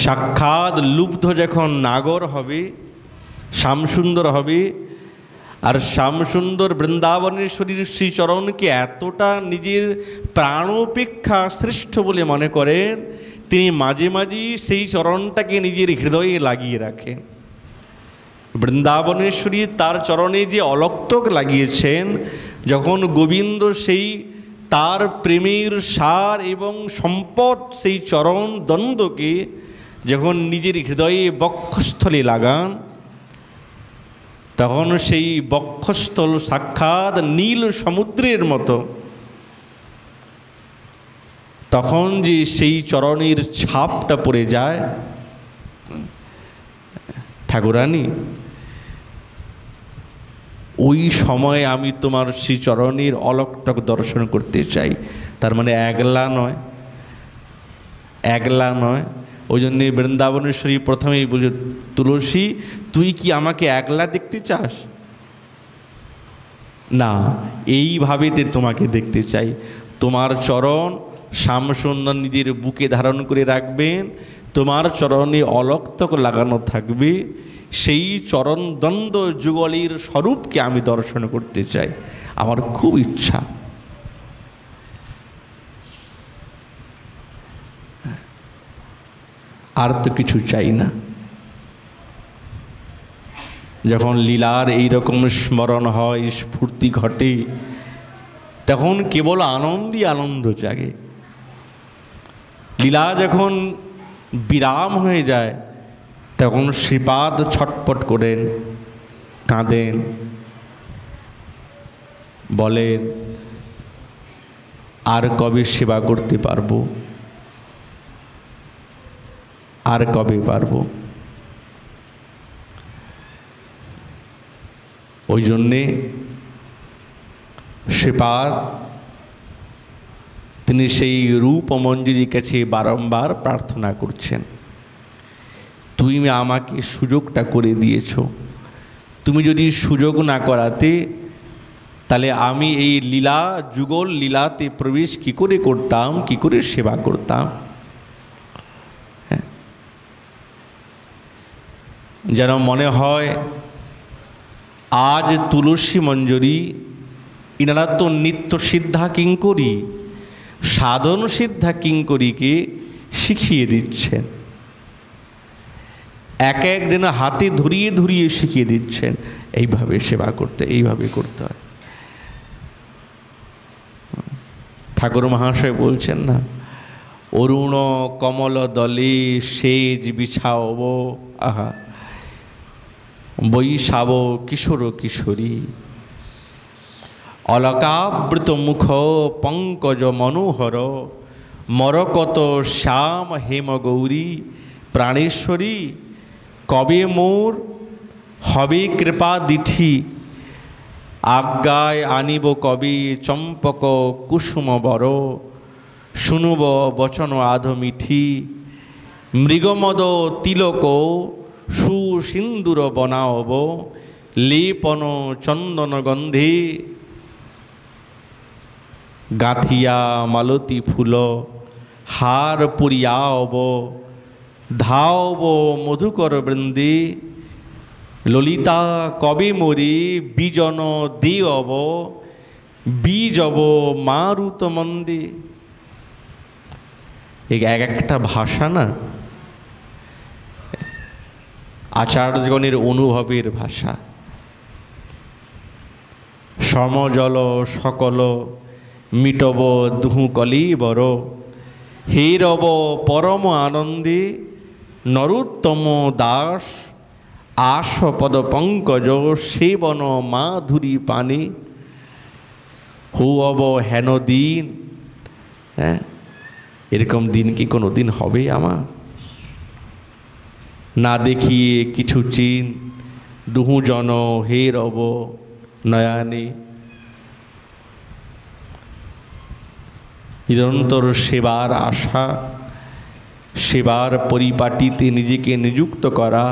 সাক্ষাৎ লুব্ধ যখন নাগর হবে, শ্যামসুন্দর হবে, আর শ্যামসুন্দর বৃন্দাবনেশ্বরীর শ্রীচরণকে এতটা নিজের প্রাণোপেক্ষা শ্রেষ্ঠ বলে মনে করেন, তিনি মাঝে মাঝে সেই চরণটাকে নিজের হৃদয়ে লাগিয়ে রাখেন। বৃন্দাবনেশ্বরী তার চরণে যে অলক্তক লাগিয়েছেন, যখন গোবিন্দ সেই তার প্রেমের সার এবং সম্পদ সেই চরণ দ্বন্দ্বকে যখন নিজের হৃদয়ে বক্ষস্থলে লাগান, তখন সেই বক্ষস্থল সাক্ষাৎ নীল সমুদ্রের মতো। তখন যে সেই চরণের ছাপটা পড়ে যায়, ঠাকুরানী ওই সময় আমি তোমার সেই চরণের অলক্তক দর্শন করতে চাই। তার মানে একলা নয়, একলা নয়। ওই জন্যে বৃন্দাবনেশ্বরী প্রথমেই বলছে, তুলসী তুই কি আমাকে একলা দেখতে চাস? না, এইভাবেতে তোমাকে দেখতে চাই। তোমার চরণ শ্যামসুন্দর নিজের বুকে ধারণ করে রাখবেন, তোমার চরণে অলক্তক লাগানো থাকবে, সেই চরণ দ্বন্দ্ব যুগলের স্বরূপকে আমি দর্শন করতে চাই, আমার খুব ইচ্ছা। আর তো কিছু চাই না। যখন লীলার এইরকম স্মরণ হয়, স্ফূর্তি ঘটে, তখন কেবল আনন্দই আনন্দ জাগে। লীলা যখন বিরাম হয়ে যায়, তখন শ্রীপাদ ছটপট করেন, কাঁদেন, বলেন আর কবে সেবা করতে পারবো, আর কবে পারবো। ওই জন্যে শ্রীপাদ তিনি সেই রূপ মঞ্জুরির কাছে বারংবার প্রার্থনা করছেন, তুমি আমাকে সুযোগটা করে দিয়েছ, তুমি যদি সুযোগ না করাতে তাহলে আমি এই লীলা যুগল লীলাতে প্রবেশ কি করে করতাম, কি করে সেবা করতাম। যেন মনে হয় আজ তুলসী মঞ্জুরি ইনারা তো নিত্য সিদ্ধা কিঙ্করী, সাধন সিদ্ধা কিঙ্করীকে শিখিয়ে দিচ্ছেন, এক একদিন হাতে ধরিয়ে ধরিয়ে শিখিয়ে দিচ্ছেন, এইভাবে সেবা করতে, এইভাবে করতে হয়। ঠাকুর মহাশয় বলছেন না, অরুণ কমল দলে সেজ বিছাওব, আহা বৈশাব কিশোর কিশোরী, অলকাবৃত মুখ পঙ্কজ মনোহর, মরকত শ্যাম হেম গৌরী প্রাণেশ্বরী, কবে মোর হবে কৃপা দিঠি, আজ্ঞায় আনিব কবি চম্পক কুসুম বর, শুনুব বচন আধ মিঠি, মৃগমদ তিলক সুসিন্দুর বনাওব, লেপন চন্দন গন্ধে গাঁথিয়া মালতী ফুল, হার পরিয়াব ধাওব মধুকর বৃন্দে, ললিতা কবে মোরে বিজন দেব, বীজব মারুত মন্দে। এক একটা ভাষা না আচার্যগণের অনুভবের ভাষা। সমজল সকল মিটব দুহু কলিবর, হেরব পরম আনন্দে নরোত্তম দাস, আশপদ পঙ্কজ সেবন মাধুরী পানে, হুয়ব হেন দিন। হ্যাঁ, এরকম দিন কি কোনো দিন হবে আমার? না দেখিয়ে কিছু চিন দুহু জন হে রব নয়ানে। নিরন্তর সেবার আশা, সেবার পরিপাটিতে নিজেকে নিযুক্ত করা,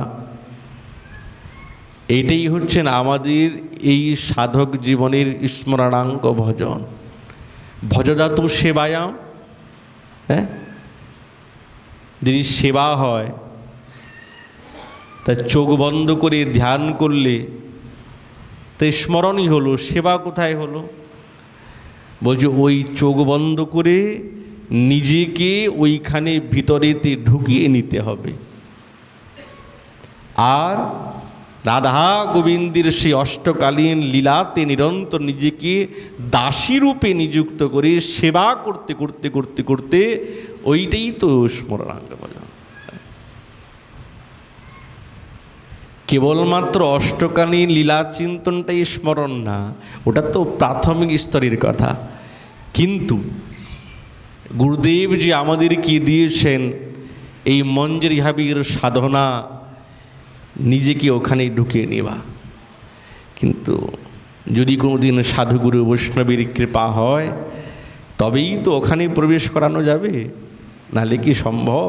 এটাই হচ্ছেন আমাদের এই সাধক জীবনের স্মরণাঙ্ক ভজন। ভজদাতু সেবায়াম। হ্যাঁ, যদি সেবা হয় তা চোখ বন্ধ করে ধ্যান করলে তাই স্মরণই হলো, সেবা কোথায় হলো? বলছে ওই চোখ বন্ধ করে নিজেকে ওইখানে ভিতরেতে ঢুকিয়ে নিতে হবে। আর রাধা গোবিন্দের সেই অষ্টকালীন লীলাতে নিরন্তর নিজেকে দাসী রূপে নিযুক্ত করে সেবা করতে করতে করতে করতে ওইটাই তো স্মরণাঙ্গ ভজন। কেবলমাত্র অষ্টকালীন লীলা চিন্তনটাই স্মরণ না, ওটা তো প্রাথমিক স্তরের কথা। কিন্তু গুরুদেব যে আমাদেরকে দিয়েছেন এই মঞ্জরিহাবির সাধনা, নিজেকে ওখানে ঢুকিয়ে নেওয়া। কিন্তু যদি কোনোদিন সাধুগুরু বৈষ্ণবের কৃপা হয় তবেই তো ওখানে প্রবেশ করানো যাবে, নাহলে কি সম্ভব?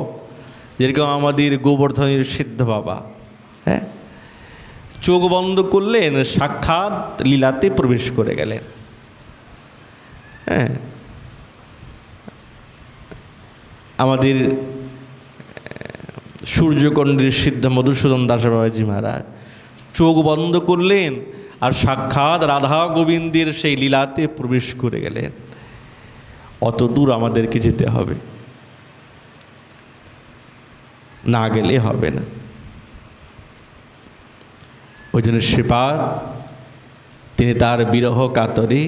যেরকম আমাদের গোবর্ধনের সিদ্ধ বাবা, হ্যাঁ, চোখ বন্ধ করলেন, সাক্ষাৎ লীলাতে প্রবেশ করে গেলেন। হ্যাঁ, আমাদের সূর্যকুণ্ডের সিদ্ধ মধুসূদন দাস বাবাজি মহারাজ চোখ বন্ধ করলেন আর সাক্ষাৎ রাধা গোবিন্দের সেই লীলাতে প্রবেশ করে গেলেন। অত দূর আমাদেরকে যেতে হবে, না গেলে হবে না। ওই জন্য শ্রীপাদ তিনি তার বিরহ কাতরে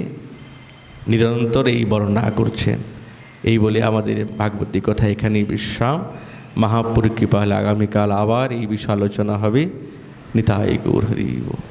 নিরন্তর এই বর্ণনা করছেন। এই বলে আমাদের ভাগবতী কথা এখানেই বিশ্রাম। মহাপুর কৃপা হলে আগামীকাল আবার এই বিষয় আলোচনা হবে। নিতাই গৌর হরি বল।